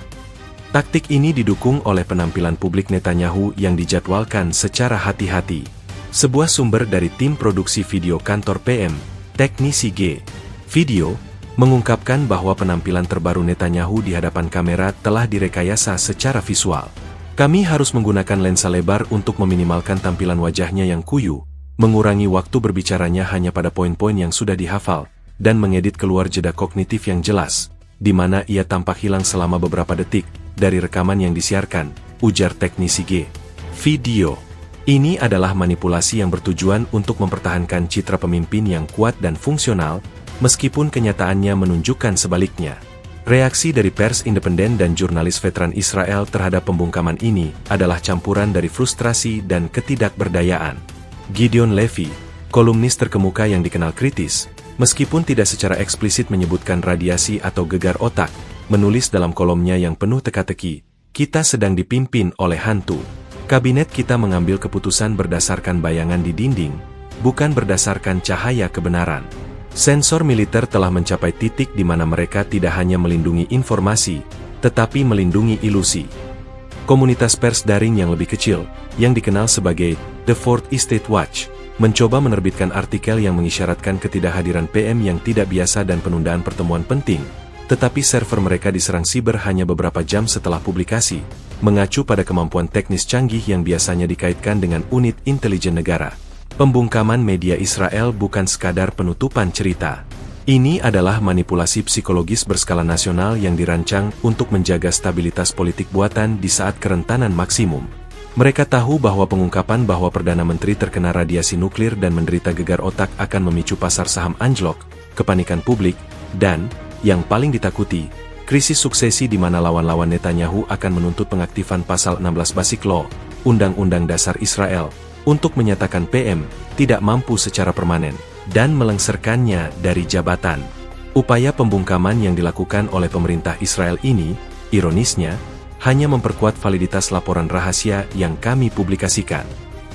Taktik ini didukung oleh penampilan publik Netanyahu yang dijadwalkan secara hati-hati. Sebuah sumber dari tim produksi video kantor PM, Teknisi G. Video, mengungkapkan bahwa penampilan terbaru Netanyahu di hadapan kamera telah direkayasa secara visual. Kami harus menggunakan lensa lebar untuk meminimalkan tampilan wajahnya yang kuyu, mengurangi waktu berbicaranya hanya pada poin-poin yang sudah dihafal, dan mengedit keluar jeda kognitif yang jelas, di mana ia tampak hilang selama beberapa detik dari rekaman yang disiarkan, ujar Teknisi G. Video. Ini adalah manipulasi yang bertujuan untuk mempertahankan citra pemimpin yang kuat dan fungsional, meskipun kenyataannya menunjukkan sebaliknya. Reaksi dari pers independen dan jurnalis veteran Israel terhadap pembungkaman ini adalah campuran dari frustrasi dan ketidakberdayaan. Gideon Levy, kolumnis terkemuka yang dikenal kritis, meskipun tidak secara eksplisit menyebutkan radiasi atau gegar otak, menulis dalam kolomnya yang penuh teka-teki, "Kita sedang dipimpin oleh hantu. Kabinet kita mengambil keputusan berdasarkan bayangan di dinding, bukan berdasarkan cahaya kebenaran." Sensor militer telah mencapai titik di mana mereka tidak hanya melindungi informasi, tetapi melindungi ilusi. Komunitas pers daring yang lebih kecil, yang dikenal sebagai The Fourth Estate Watch, mencoba menerbitkan artikel yang mengisyaratkan ketidakhadiran PM yang tidak biasa dan penundaan pertemuan penting, tetapi server mereka diserang siber hanya beberapa jam setelah publikasi, mengacu pada kemampuan teknis canggih yang biasanya dikaitkan dengan unit intelijen negara. Pembungkaman media Israel bukan sekadar penutupan cerita. Ini adalah manipulasi psikologis berskala nasional yang dirancang untuk menjaga stabilitas politik buatan di saat kerentanan maksimum. Mereka tahu bahwa pengungkapan bahwa Perdana Menteri terkena radiasi nuklir dan menderita gegar otak akan memicu pasar saham anjlok, kepanikan publik, dan, yang paling ditakuti, krisis suksesi di mana lawan-lawan Netanyahu akan menuntut pengaktifan pasal 16 Basic Law, Undang-Undang Dasar Israel, untuk menyatakan PM tidak mampu secara permanen dan melengsarkannya dari jabatan. Upaya pembungkaman yang dilakukan oleh pemerintah Israel ini, ironisnya, hanya memperkuat validitas laporan rahasia yang kami publikasikan.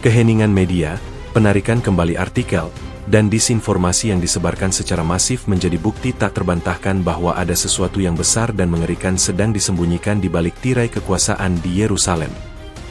Keheningan media, penarikan kembali artikel, dan disinformasi yang disebarkan secara masif menjadi bukti tak terbantahkan bahwa ada sesuatu yang besar dan mengerikan sedang disembunyikan di balik tirai kekuasaan di Yerusalem.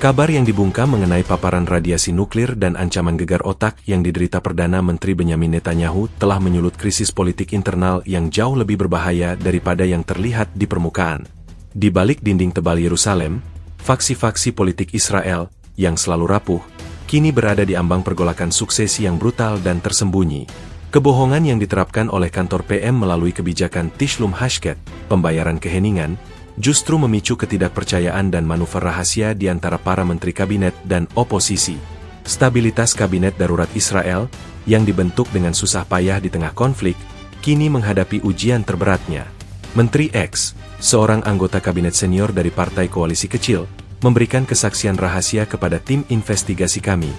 Kabar yang dibungkam mengenai paparan radiasi nuklir dan ancaman gegar otak yang diderita Perdana Menteri Benyamin Netanyahu telah menyulut krisis politik internal yang jauh lebih berbahaya daripada yang terlihat di permukaan. Di balik dinding tebal Yerusalem, faksi-faksi politik Israel, yang selalu rapuh, kini berada di ambang pergolakan suksesi yang brutal dan tersembunyi. Kebohongan yang diterapkan oleh kantor PM melalui kebijakan Tishlum Hashket, pembayaran keheningan, justru memicu ketidakpercayaan dan manuver rahasia di antara para menteri kabinet dan oposisi. Stabilitas kabinet darurat Israel, yang dibentuk dengan susah payah di tengah konflik, kini menghadapi ujian terberatnya. Menteri X, seorang anggota kabinet senior dari partai koalisi kecil, memberikan kesaksian rahasia kepada tim investigasi kami.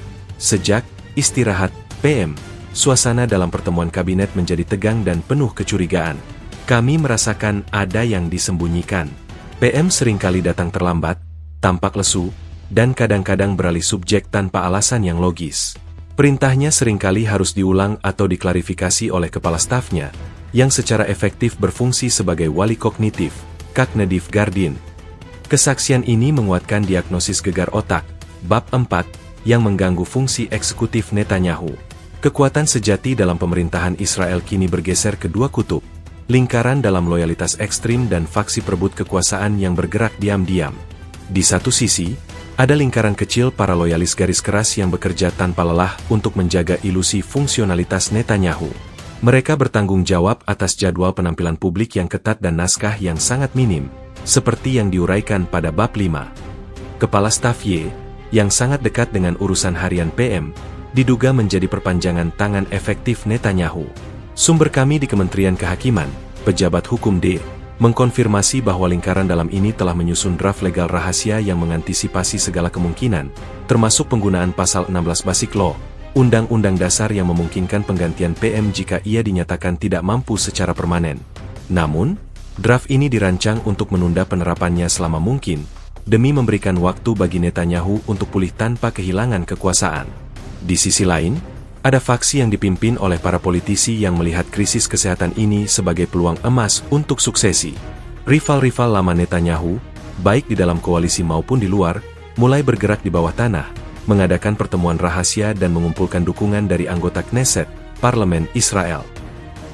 Sejak istirahat PM, suasana dalam pertemuan kabinet menjadi tegang dan penuh kecurigaan. Kami merasakan ada yang disembunyikan. PM seringkali datang terlambat, tampak lesu, dan kadang-kadang beralih subjek tanpa alasan yang logis. Perintahnya seringkali harus diulang atau diklarifikasi oleh kepala stafnya, yang secara efektif berfungsi sebagai wali kognitif, Cognitive Guardian. Kesaksian ini menguatkan diagnosis gegar otak, bab 4, yang mengganggu fungsi eksekutif Netanyahu. Kekuatan sejati dalam pemerintahan Israel kini bergeser ke dua kutub. Lingkaran dalam loyalitas ekstrim dan faksi perebut kekuasaan yang bergerak diam-diam. Di satu sisi, ada lingkaran kecil para loyalis garis keras yang bekerja tanpa lelah untuk menjaga ilusi fungsionalitas Netanyahu. Mereka bertanggung jawab atas jadwal penampilan publik yang ketat dan naskah yang sangat minim, seperti yang diuraikan pada bab 5. Kepala staf Y, yang sangat dekat dengan urusan harian PM, diduga menjadi perpanjangan tangan efektif Netanyahu. Sumber kami di Kementerian Kehakiman, pejabat hukum D, mengkonfirmasi bahwa lingkaran dalam ini telah menyusun draft legal rahasia yang mengantisipasi segala kemungkinan, termasuk penggunaan pasal 16 Basic Law, Undang-Undang Dasar yang memungkinkan penggantian PM jika ia dinyatakan tidak mampu secara permanen. Namun, draft ini dirancang untuk menunda penerapannya selama mungkin, demi memberikan waktu bagi Netanyahu untuk pulih tanpa kehilangan kekuasaan. Di sisi lain, ada faksi yang dipimpin oleh para politisi yang melihat krisis kesehatan ini sebagai peluang emas untuk suksesi. Rival-rival lama Netanyahu, baik di dalam koalisi maupun di luar, mulai bergerak di bawah tanah, mengadakan pertemuan rahasia dan mengumpulkan dukungan dari anggota Knesset, Parlemen Israel.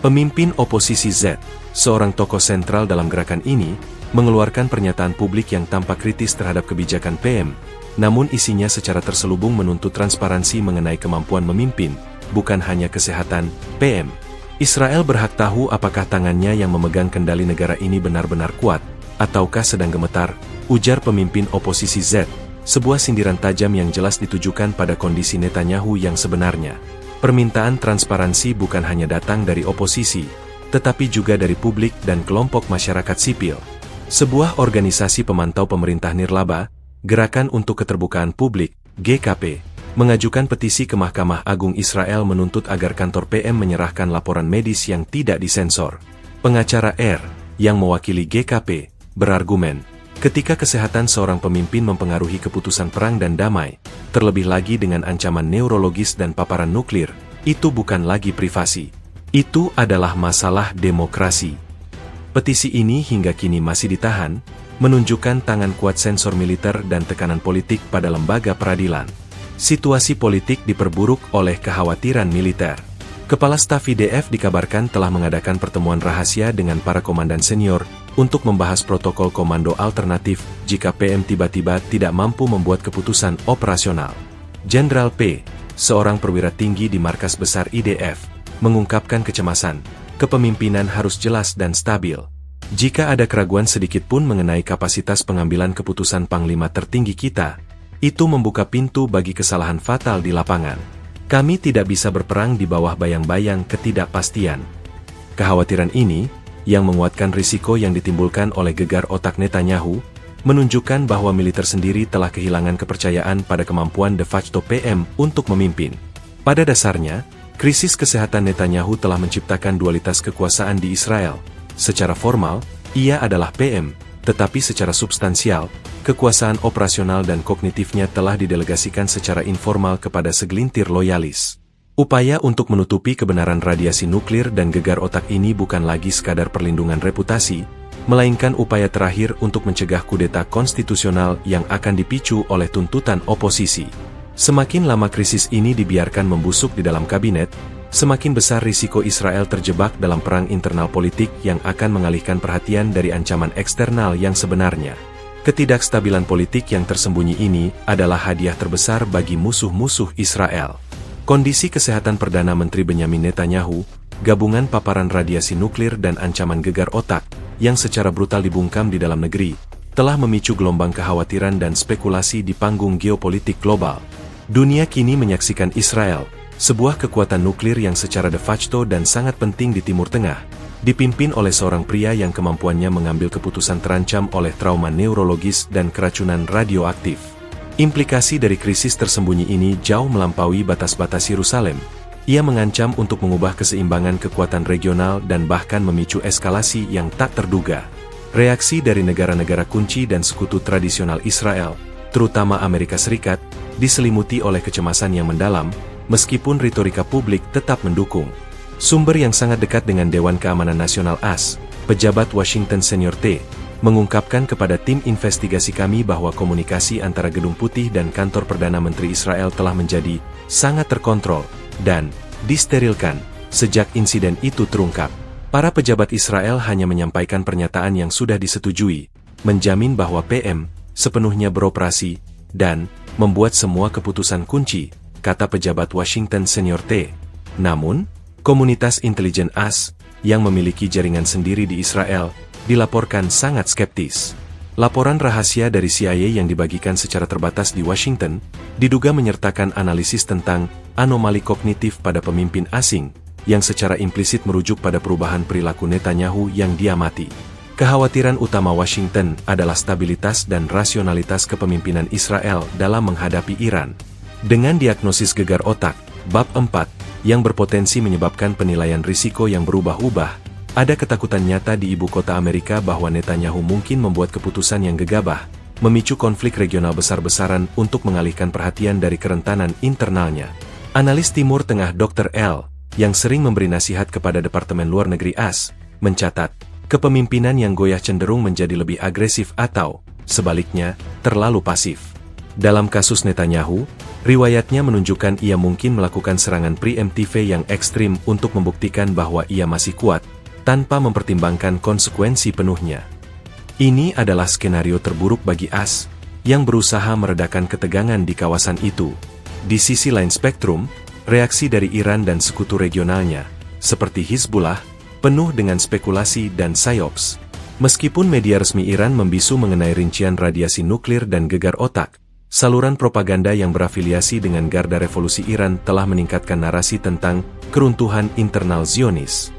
Pemimpin oposisi Z, seorang tokoh sentral dalam gerakan ini, mengeluarkan pernyataan publik yang tampak kritis terhadap kebijakan PM, namun isinya secara terselubung menuntut transparansi mengenai kemampuan memimpin, bukan hanya kesehatan PM. Israel berhak tahu apakah tangannya yang memegang kendali negara ini benar-benar kuat, ataukah sedang gemetar, ujar pemimpin oposisi Z, sebuah sindiran tajam yang jelas ditujukan pada kondisi Netanyahu yang sebenarnya. Permintaan transparansi bukan hanya datang dari oposisi, tetapi juga dari publik dan kelompok masyarakat sipil. Sebuah organisasi pemantau pemerintah nirlaba, Gerakan untuk Keterbukaan Publik, GKP, mengajukan petisi ke Mahkamah Agung Israel menuntut agar kantor PM menyerahkan laporan medis yang tidak disensor. Pengacara R, yang mewakili GKP, berargumen, ketika kesehatan seorang pemimpin mempengaruhi keputusan perang dan damai, terlebih lagi dengan ancaman neurologis dan paparan nuklir, itu bukan lagi privasi. Itu adalah masalah demokrasi. Petisi ini hingga kini masih ditahan, menunjukkan tangan kuat sensor militer dan tekanan politik pada lembaga peradilan. Situasi politik diperburuk oleh kekhawatiran militer. Kepala Staf IDF dikabarkan telah mengadakan pertemuan rahasia dengan para komandan senior untuk membahas protokol komando alternatif jika PM tiba-tiba tidak mampu membuat keputusan operasional. Jenderal P, seorang perwira tinggi di markas besar IDF, mengungkapkan kecemasan, kepemimpinan harus jelas dan stabil. Jika ada keraguan sedikit pun mengenai kapasitas pengambilan keputusan panglima tertinggi kita, itu membuka pintu bagi kesalahan fatal di lapangan. Kami tidak bisa berperang di bawah bayang-bayang ketidakpastian. Kekhawatiran ini, yang menguatkan risiko yang ditimbulkan oleh gegar otak Netanyahu, menunjukkan bahwa militer sendiri telah kehilangan kepercayaan pada kemampuan de facto PM untuk memimpin. Pada dasarnya, krisis kesehatan Netanyahu telah menciptakan dualitas kekuasaan di Israel. Secara formal, ia adalah PM, tetapi secara substansial, kekuasaan operasional dan kognitifnya telah didelegasikan secara informal kepada segelintir loyalis. Upaya untuk menutupi kebenaran radiasi nuklir dan gegar otak ini bukan lagi sekadar perlindungan reputasi, melainkan upaya terakhir untuk mencegah kudeta konstitusional yang akan dipicu oleh tuntutan oposisi. Semakin lama krisis ini dibiarkan membusuk di dalam kabinet, semakin besar risiko Israel terjebak dalam perang internal politik yang akan mengalihkan perhatian dari ancaman eksternal yang sebenarnya. Ketidakstabilan politik yang tersembunyi ini adalah hadiah terbesar bagi musuh-musuh Israel. Kondisi kesehatan Perdana Menteri Benyamin Netanyahu, gabungan paparan radiasi nuklir dan ancaman gegar otak, yang secara brutal dibungkam di dalam negeri, telah memicu gelombang kekhawatiran dan spekulasi di panggung geopolitik global. Dunia kini menyaksikan Israel, sebuah kekuatan nuklir yang secara de facto dan sangat penting di Timur Tengah, dipimpin oleh seorang pria yang kemampuannya mengambil keputusan terancam oleh trauma neurologis dan keracunan radioaktif. Implikasi dari krisis tersembunyi ini jauh melampaui batas-batas Yerusalem. Ia mengancam untuk mengubah keseimbangan kekuatan regional dan bahkan memicu eskalasi yang tak terduga. Reaksi dari negara-negara kunci dan sekutu tradisional Israel, terutama Amerika Serikat, diselimuti oleh kecemasan yang mendalam, meskipun retorika publik tetap mendukung. Sumber yang sangat dekat dengan Dewan Keamanan Nasional AS, pejabat Washington Senior T, mengungkapkan kepada tim investigasi kami bahwa komunikasi antara Gedung Putih dan kantor Perdana Menteri Israel telah menjadi sangat terkontrol dan disterilkan sejak insiden itu terungkap. Para pejabat Israel hanya menyampaikan pernyataan yang sudah disetujui, menjamin bahwa PM sepenuhnya beroperasi dan membuat semua keputusan kunci, kata pejabat Washington Senior T. Namun, komunitas intelijen AS, yang memiliki jaringan sendiri di Israel, dilaporkan sangat skeptis. Laporan rahasia dari CIA yang dibagikan secara terbatas di Washington, diduga menyertakan analisis tentang anomali kognitif pada pemimpin asing, yang secara implisit merujuk pada perubahan perilaku Netanyahu yang diamati. Kekhawatiran utama Washington adalah stabilitas dan rasionalitas kepemimpinan Israel dalam menghadapi Iran. Dengan diagnosis gegar otak, bab 4, yang berpotensi menyebabkan penilaian risiko yang berubah-ubah, ada ketakutan nyata di ibu kota Amerika bahwa Netanyahu mungkin membuat keputusan yang gegabah, memicu konflik regional besar-besaran untuk mengalihkan perhatian dari kerentanan internalnya. Analis Timur Tengah Dr. L, yang sering memberi nasihat kepada Departemen Luar Negeri AS, mencatat, kepemimpinan yang goyah cenderung menjadi lebih agresif atau, sebaliknya, terlalu pasif. Dalam kasus Netanyahu, riwayatnya menunjukkan ia mungkin melakukan serangan preemptive yang ekstrim untuk membuktikan bahwa ia masih kuat, tanpa mempertimbangkan konsekuensi penuhnya. Ini adalah skenario terburuk bagi AS, yang berusaha meredakan ketegangan di kawasan itu. Di sisi lain spektrum, reaksi dari Iran dan sekutu regionalnya, seperti Hizbullah, penuh dengan spekulasi dan psyops. Meskipun media resmi Iran membisu mengenai rincian radiasi nuklir dan gegar otak, saluran propaganda yang berafiliasi dengan Garda Revolusi Iran telah meningkatkan narasi tentang keruntuhan internal Zionis.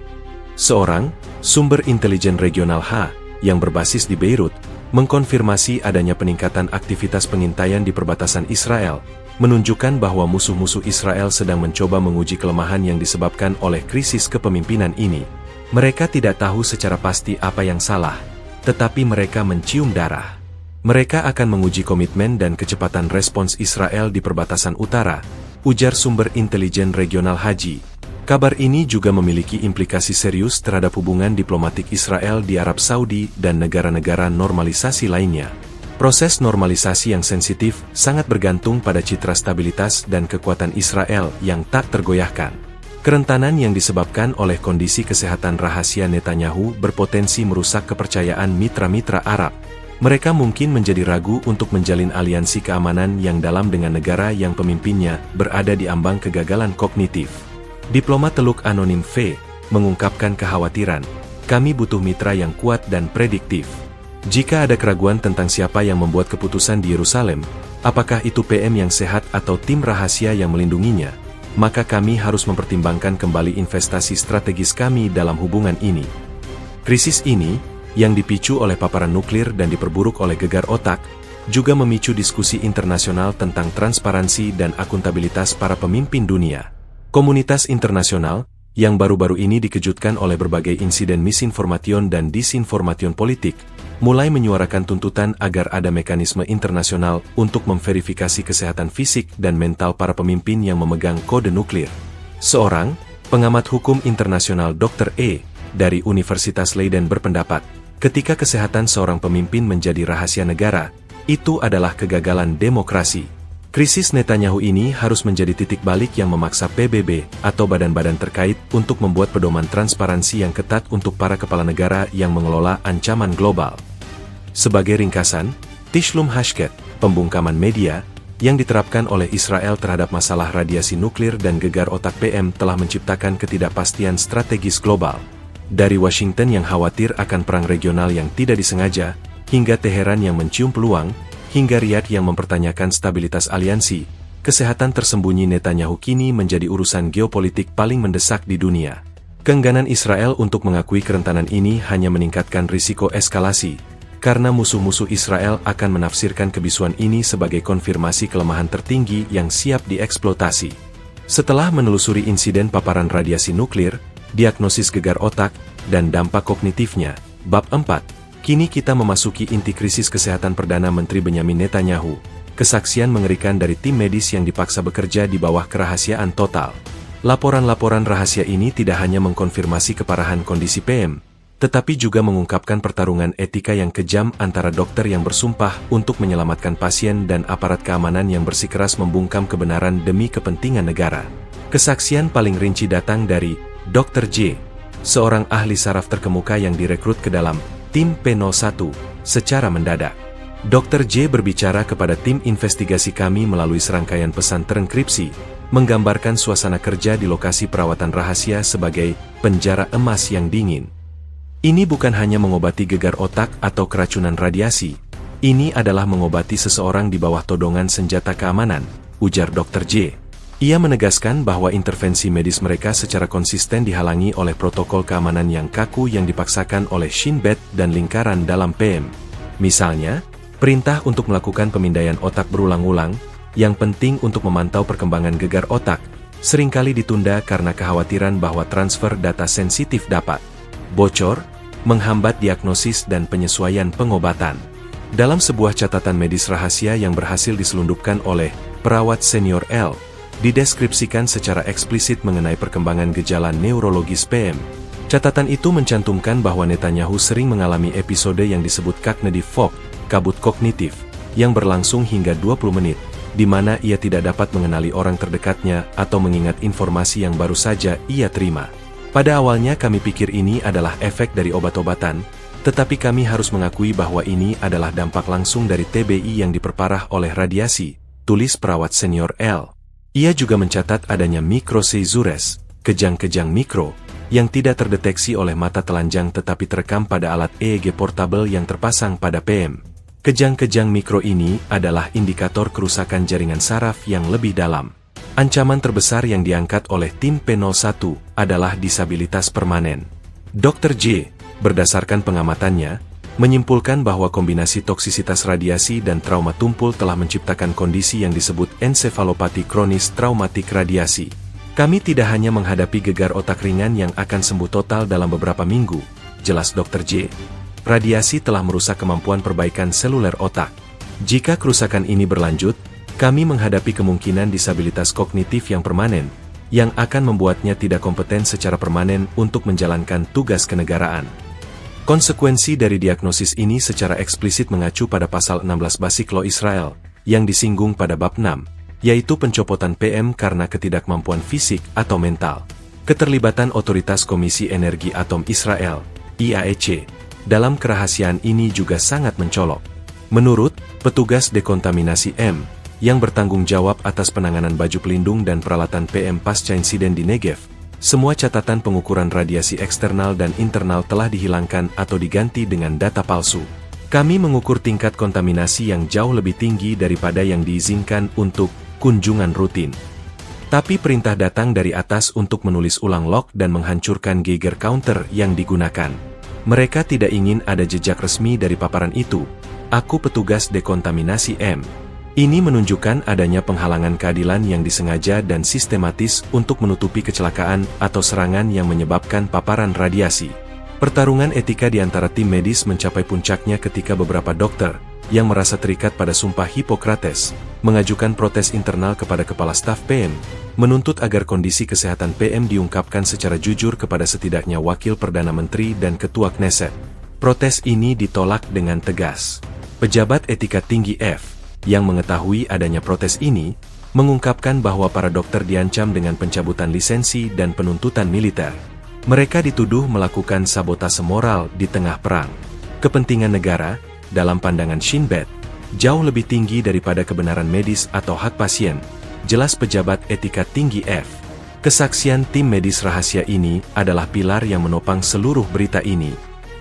Seorang sumber intelijen regional H, yang berbasis di Beirut, mengkonfirmasi adanya peningkatan aktivitas pengintaian di perbatasan Israel, menunjukkan bahwa musuh-musuh Israel sedang mencoba menguji kelemahan yang disebabkan oleh krisis kepemimpinan ini. Mereka tidak tahu secara pasti apa yang salah, tetapi mereka mencium darah. Mereka akan menguji komitmen dan kecepatan respons Israel di perbatasan utara, ujar sumber intelijen regional Haji. Kabar ini juga memiliki implikasi serius terhadap hubungan diplomatik Israel di Arab Saudi dan negara-negara normalisasi lainnya. Proses normalisasi yang sensitif sangat bergantung pada citra stabilitas dan kekuatan Israel yang tak tergoyahkan. Kerentanan yang disebabkan oleh kondisi kesehatan rahasia Netanyahu berpotensi merusak kepercayaan mitra-mitra Arab. Mereka mungkin menjadi ragu untuk menjalin aliansi keamanan yang dalam dengan negara yang pemimpinnya berada di ambang kegagalan kognitif. Diplomat Teluk Anonim V, mengungkapkan kekhawatiran, kami butuh mitra yang kuat dan prediktif. Jika ada keraguan tentang siapa yang membuat keputusan di Yerusalem, apakah itu PM yang sehat atau tim rahasia yang melindunginya, maka kami harus mempertimbangkan kembali investasi strategis kami dalam hubungan ini. Krisis ini, yang dipicu oleh paparan nuklir dan diperburuk oleh gegar otak, juga memicu diskusi internasional tentang transparansi dan akuntabilitas para pemimpin dunia. Komunitas internasional, yang baru-baru ini dikejutkan oleh berbagai insiden misinformation dan disinformation politik, mulai menyuarakan tuntutan agar ada mekanisme internasional untuk memverifikasi kesehatan fisik dan mental para pemimpin yang memegang kode nuklir. Seorang pengamat hukum internasional Dr. E. dari Universitas Leiden berpendapat, ketika kesehatan seorang pemimpin menjadi rahasia negara, itu adalah kegagalan demokrasi. Krisis Netanyahu ini harus menjadi titik balik yang memaksa PBB atau badan-badan terkait untuk membuat pedoman transparansi yang ketat untuk para kepala negara yang mengelola ancaman global. Sebagai ringkasan, Tishlum Hashket, pembungkaman media, yang diterapkan oleh Israel terhadap masalah radiasi nuklir dan gegar otak PM telah menciptakan ketidakpastian strategis global. Dari Washington yang khawatir akan perang regional yang tidak disengaja, hingga Teheran yang mencium peluang, hingga Riyadh yang mempertanyakan stabilitas aliansi, kesehatan tersembunyi Netanyahu kini menjadi urusan geopolitik paling mendesak di dunia. Keengganan Israel untuk mengakui kerentanan ini hanya meningkatkan risiko eskalasi, karena musuh-musuh Israel akan menafsirkan kebisuan ini sebagai konfirmasi kelemahan tertinggi yang siap dieksploitasi. Setelah menelusuri insiden paparan radiasi nuklir, diagnosis gegar otak, dan dampak kognitifnya, bab 4, kini kita memasuki inti krisis kesehatan Perdana Menteri Benyamin Netanyahu, kesaksian mengerikan dari tim medis yang dipaksa bekerja di bawah kerahasiaan total. Laporan-laporan rahasia ini tidak hanya mengkonfirmasi keparahan kondisi PM, tetapi juga mengungkapkan pertarungan etika yang kejam antara dokter yang bersumpah untuk menyelamatkan pasien dan aparat keamanan yang bersikeras membungkam kebenaran demi kepentingan negara. Kesaksian paling rinci datang dari Dr. J, seorang ahli saraf terkemuka yang direkrut ke dalam tim P01 secara mendadak. Dr. J berbicara kepada tim investigasi kami melalui serangkaian pesan terenkripsi, menggambarkan suasana kerja di lokasi perawatan rahasia sebagai penjara emas yang dingin. Ini bukan hanya mengobati gegar otak atau keracunan radiasi, ini adalah mengobati seseorang di bawah todongan senjata keamanan, ujar Dr. J. Ia menegaskan bahwa intervensi medis mereka secara konsisten dihalangi oleh protokol keamanan yang kaku yang dipaksakan oleh Shin Bet dan lingkaran dalam PM. Misalnya, perintah untuk melakukan pemindaian otak berulang-ulang, yang penting untuk memantau perkembangan gegar otak, seringkali ditunda karena kekhawatiran bahwa transfer data sensitif dapat bocor, menghambat diagnosis dan penyesuaian pengobatan. Dalam sebuah catatan medis rahasia yang berhasil diselundupkan oleh perawat senior L, dideskripsikan secara eksplisit mengenai perkembangan gejala neurologis PM. Catatan itu mencantumkan bahwa Netanyahu sering mengalami episode yang disebut cognitive fog, kabut kognitif, yang berlangsung hingga 20 menit, di mana ia tidak dapat mengenali orang terdekatnya atau mengingat informasi yang baru saja ia terima. Pada awalnya kami pikir ini adalah efek dari obat-obatan, tetapi kami harus mengakui bahwa ini adalah dampak langsung dari TBI yang diperparah oleh radiasi, tulis perawat senior L. Ia juga mencatat adanya microseizures, kejang-kejang mikro, yang tidak terdeteksi oleh mata telanjang tetapi terekam pada alat EEG portable yang terpasang pada PM. Kejang-kejang mikro ini adalah indikator kerusakan jaringan saraf yang lebih dalam. Ancaman terbesar yang diangkat oleh tim P01 adalah disabilitas permanen. Dr. J, berdasarkan pengamatannya, menyimpulkan bahwa kombinasi toksisitas radiasi dan trauma tumpul telah menciptakan kondisi yang disebut ensefalopati kronis traumatik radiasi. Kami tidak hanya menghadapi gegar otak ringan yang akan sembuh total dalam beberapa minggu, jelas Dr. J. Radiasi telah merusak kemampuan perbaikan seluler otak. Jika kerusakan ini berlanjut, kami menghadapi kemungkinan disabilitas kognitif yang permanen, yang akan membuatnya tidak kompeten secara permanen untuk menjalankan tugas kenegaraan. Konsekuensi dari diagnosis ini secara eksplisit mengacu pada pasal 16 Basic Law Israel, yang disinggung pada bab 6, yaitu pencopotan PM karena ketidakmampuan fisik atau mental. Keterlibatan Otoritas Komisi Energi Atom Israel, IAEC, dalam kerahasiaan ini juga sangat mencolok. Menurut petugas dekontaminasi M, yang bertanggung jawab atas penanganan baju pelindung dan peralatan PM pasca insiden di Negev, Semua catatan pengukuran radiasi eksternal dan internal telah dihilangkan atau diganti dengan data palsu. Kami mengukur tingkat kontaminasi yang jauh lebih tinggi daripada yang diizinkan untuk kunjungan rutin. Tapi perintah datang dari atas untuk menulis ulang log dan menghancurkan Geiger counter yang digunakan. Mereka tidak ingin ada jejak resmi dari paparan itu. Aku petugas dekontaminasi M. Ini menunjukkan adanya penghalangan keadilan yang disengaja dan sistematis untuk menutupi kecelakaan atau serangan yang menyebabkan paparan radiasi. Pertarungan etika di antara tim medis mencapai puncaknya ketika beberapa dokter, yang merasa terikat pada sumpah Hippocrates, mengajukan protes internal kepada kepala staf PM, menuntut agar kondisi kesehatan PM diungkapkan secara jujur kepada setidaknya Wakil Perdana Menteri dan Ketua Knesset. Protes ini ditolak dengan tegas. Pejabat etika tinggi F, yang mengetahui adanya protes ini, mengungkapkan bahwa para dokter diancam dengan pencabutan lisensi dan penuntutan militer. Mereka dituduh melakukan sabotase moral di tengah perang. Kepentingan negara, dalam pandangan Shin Bet, jauh lebih tinggi daripada kebenaran medis atau hak pasien, jelas pejabat etika tinggi F. Kesaksian tim medis rahasia ini adalah pilar yang menopang seluruh berita ini.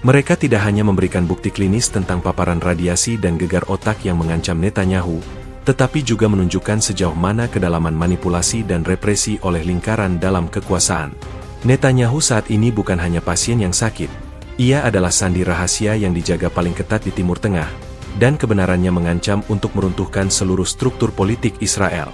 Mereka tidak hanya memberikan bukti klinis tentang paparan radiasi dan gegar otak yang mengancam Netanyahu, tetapi juga menunjukkan sejauh mana kedalaman manipulasi dan represi oleh lingkaran dalam kekuasaan. Netanyahu saat ini bukan hanya pasien yang sakit, ia adalah sandi rahasia yang dijaga paling ketat di Timur Tengah, dan kebenarannya mengancam untuk meruntuhkan seluruh struktur politik Israel.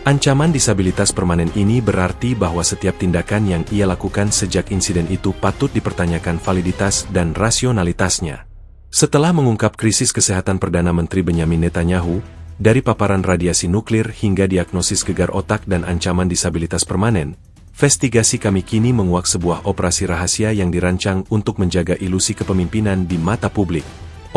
Ancaman disabilitas permanen ini berarti bahwa setiap tindakan yang ia lakukan sejak insiden itu patut dipertanyakan validitas dan rasionalitasnya. Setelah mengungkap krisis kesehatan Perdana Menteri Benyamin Netanyahu, dari paparan radiasi nuklir hingga diagnosis gegar otak dan ancaman disabilitas permanen, investigasi kami kini menguak sebuah operasi rahasia yang dirancang untuk menjaga ilusi kepemimpinan di mata publik.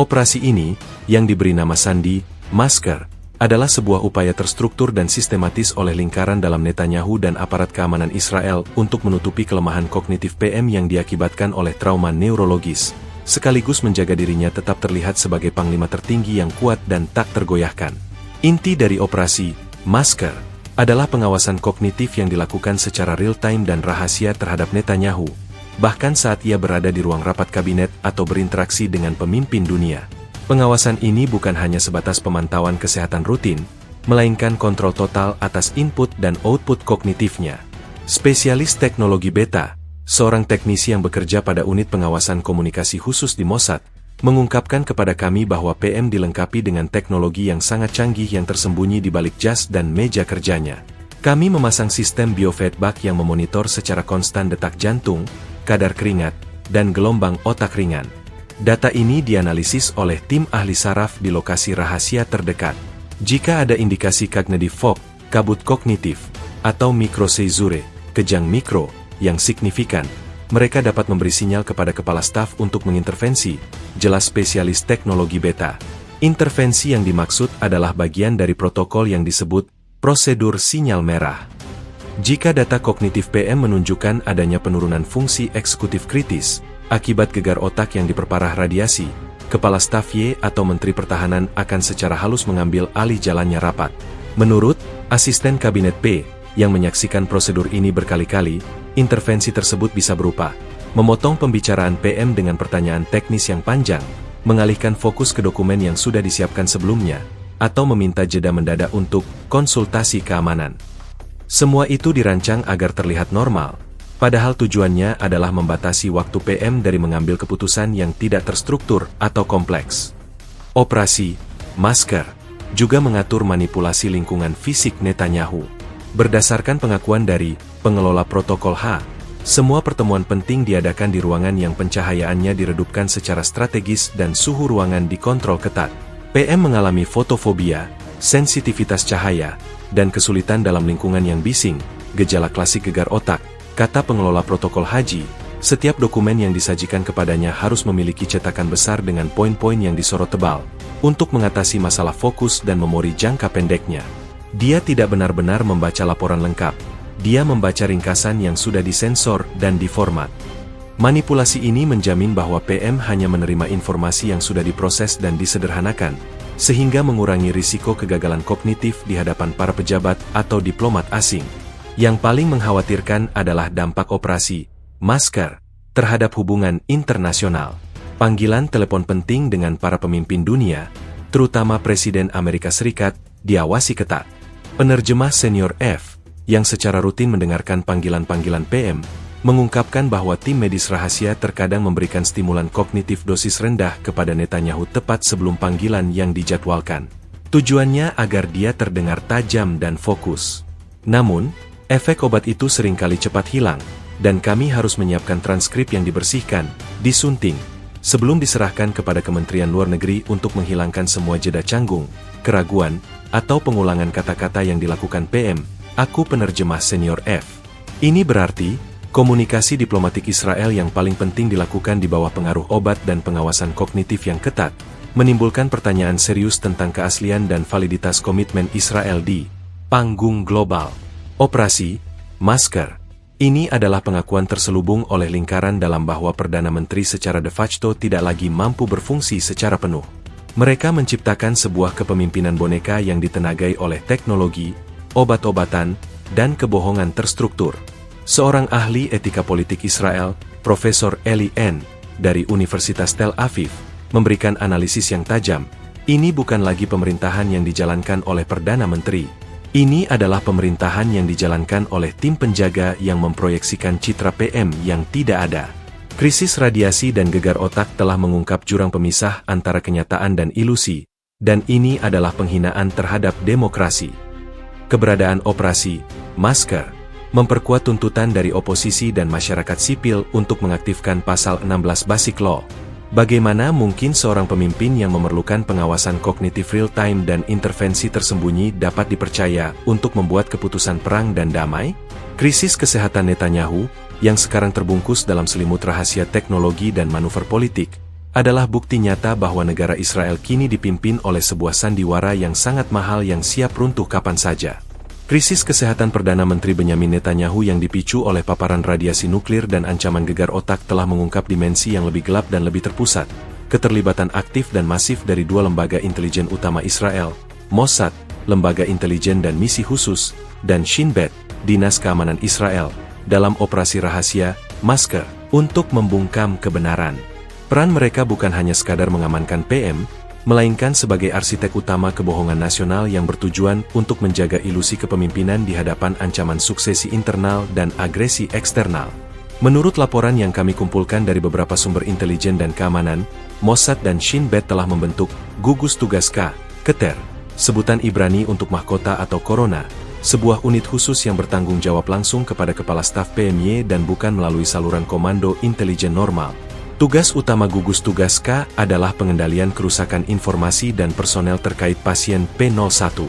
Operasi ini, yang diberi nama Sandi, Masker, adalah sebuah upaya terstruktur dan sistematis oleh lingkaran dalam Netanyahu dan aparat keamanan Israel untuk menutupi kelemahan kognitif PM yang diakibatkan oleh trauma neurologis, sekaligus menjaga dirinya tetap terlihat sebagai panglima tertinggi yang kuat dan tak tergoyahkan. Inti dari operasi Masker adalah pengawasan kognitif yang dilakukan secara real-time dan rahasia terhadap Netanyahu, bahkan saat ia berada di ruang rapat kabinet atau berinteraksi dengan pemimpin dunia. Pengawasan ini bukan hanya sebatas pemantauan kesehatan rutin, melainkan kontrol total atas input dan output kognitifnya. Spesialis teknologi beta, seorang teknisi yang bekerja pada unit pengawasan komunikasi khusus di Mossad, mengungkapkan kepada kami bahwa PM dilengkapi dengan teknologi yang sangat canggih yang tersembunyi di balik jas dan meja kerjanya. Kami memasang sistem biofeedback yang memonitor secara konstan detak jantung, kadar keringat, dan gelombang otak ringan. Data ini dianalisis oleh tim ahli saraf di lokasi rahasia terdekat. Jika ada indikasi cognitive fog, kabut kognitif, atau microseizure, kejang mikro, yang signifikan, mereka dapat memberi sinyal kepada kepala staf untuk mengintervensi, jelas spesialis teknologi beta. Intervensi yang dimaksud adalah bagian dari protokol yang disebut prosedur sinyal merah. Jika data kognitif PM menunjukkan adanya penurunan fungsi eksekutif kritis, akibat gegar otak yang diperparah radiasi, Kepala Staf Y atau Menteri Pertahanan akan secara halus mengambil alih jalannya rapat. Menurut Asisten Kabinet P, yang menyaksikan prosedur ini berkali-kali, intervensi tersebut bisa berupa memotong pembicaraan PM dengan pertanyaan teknis yang panjang, mengalihkan fokus ke dokumen yang sudah disiapkan sebelumnya, atau meminta jeda mendadak untuk konsultasi keamanan. Semua itu dirancang agar terlihat normal, padahal tujuannya adalah membatasi waktu PM dari mengambil keputusan yang tidak terstruktur atau kompleks. Operasi Masker juga mengatur manipulasi lingkungan fisik Netanyahu. Berdasarkan pengakuan dari pengelola protokol H, semua pertemuan penting diadakan di ruangan yang pencahayaannya diredupkan secara strategis dan suhu ruangan dikontrol ketat. PM mengalami fotofobia, sensitivitas cahaya, dan kesulitan dalam lingkungan yang bising, gejala klasik gegar otak. Kata pengelola protokol haji, setiap dokumen yang disajikan kepadanya harus memiliki cetakan besar dengan poin-poin yang disorot tebal, untuk mengatasi masalah fokus dan memori jangka pendeknya. Dia tidak benar-benar membaca laporan lengkap, dia membaca ringkasan yang sudah disensor dan diformat. Manipulasi ini menjamin bahwa PM hanya menerima informasi yang sudah diproses dan disederhanakan, sehingga mengurangi risiko kegagalan kognitif di hadapan para pejabat atau diplomat asing. Yang paling mengkhawatirkan adalah dampak operasi masker terhadap hubungan internasional. Panggilan telepon penting dengan para pemimpin dunia, terutama Presiden Amerika Serikat, diawasi ketat. Penerjemah senior F, yang secara rutin mendengarkan panggilan-panggilan PM, mengungkapkan bahwa tim medis rahasia terkadang memberikan stimulan kognitif dosis rendah kepada Netanyahu tepat sebelum panggilan yang dijadwalkan. Tujuannya agar dia terdengar tajam dan fokus. Namun, efek obat itu seringkali cepat hilang, dan kami harus menyiapkan transkrip yang dibersihkan, disunting, sebelum diserahkan kepada Kementerian Luar Negeri untuk menghilangkan semua jeda canggung, keraguan, atau pengulangan kata-kata yang dilakukan PM, aku penerjemah senior F. Ini berarti, komunikasi diplomatik Israel yang paling penting dilakukan di bawah pengaruh obat dan pengawasan kognitif yang ketat, menimbulkan pertanyaan serius tentang keaslian dan validitas komitmen Israel di panggung global. Operasi masker ini adalah pengakuan terselubung oleh lingkaran dalam bahwa Perdana Menteri secara de facto tidak lagi mampu berfungsi secara penuh. Mereka menciptakan sebuah kepemimpinan boneka yang ditenagai oleh teknologi, obat-obatan, dan kebohongan terstruktur. Seorang ahli etika politik Israel, Profesor Eli N. dari Universitas Tel Aviv, memberikan analisis yang tajam. Ini bukan lagi pemerintahan yang dijalankan oleh Perdana Menteri. Ini adalah pemerintahan yang dijalankan oleh tim penjaga yang memproyeksikan citra PM yang tidak ada. Krisis radiasi dan gegar otak telah mengungkap jurang pemisah antara kenyataan dan ilusi, dan ini adalah penghinaan terhadap demokrasi. Keberadaan operasi masker memperkuat tuntutan dari oposisi dan masyarakat sipil untuk mengaktifkan pasal 16 Basic Law. Bagaimana mungkin seorang pemimpin yang memerlukan pengawasan kognitif real-time dan intervensi tersembunyi dapat dipercaya untuk membuat keputusan perang dan damai? Krisis kesehatan Netanyahu, yang sekarang terbungkus dalam selimut rahasia teknologi dan manuver politik, adalah bukti nyata bahwa negara Israel kini dipimpin oleh sebuah sandiwara yang sangat mahal yang siap runtuh kapan saja. Krisis kesehatan Perdana Menteri Benyamin Netanyahu yang dipicu oleh paparan radiasi nuklir dan ancaman gegar otak telah mengungkap dimensi yang lebih gelap dan lebih terpusat, keterlibatan aktif dan masif dari dua lembaga intelijen utama Israel, Mossad, Lembaga Intelijen dan Misi Khusus, dan Shin Bet, Dinas Keamanan Israel, dalam operasi rahasia, masker, untuk membungkam kebenaran. Peran mereka bukan hanya sekadar mengamankan PM, melainkan sebagai arsitek utama kebohongan nasional yang bertujuan untuk menjaga ilusi kepemimpinan di hadapan ancaman suksesi internal dan agresi eksternal. Menurut laporan yang kami kumpulkan dari beberapa sumber intelijen dan keamanan, Mossad dan Shin Bet telah membentuk Gugus Tugas K, Keter, sebutan Ibrani untuk mahkota atau corona, sebuah unit khusus yang bertanggung jawab langsung kepada Kepala Staf PMY dan bukan melalui saluran komando intelijen normal. Tugas utama Gugus Tugas K adalah pengendalian kerusakan informasi dan personel terkait pasien P01.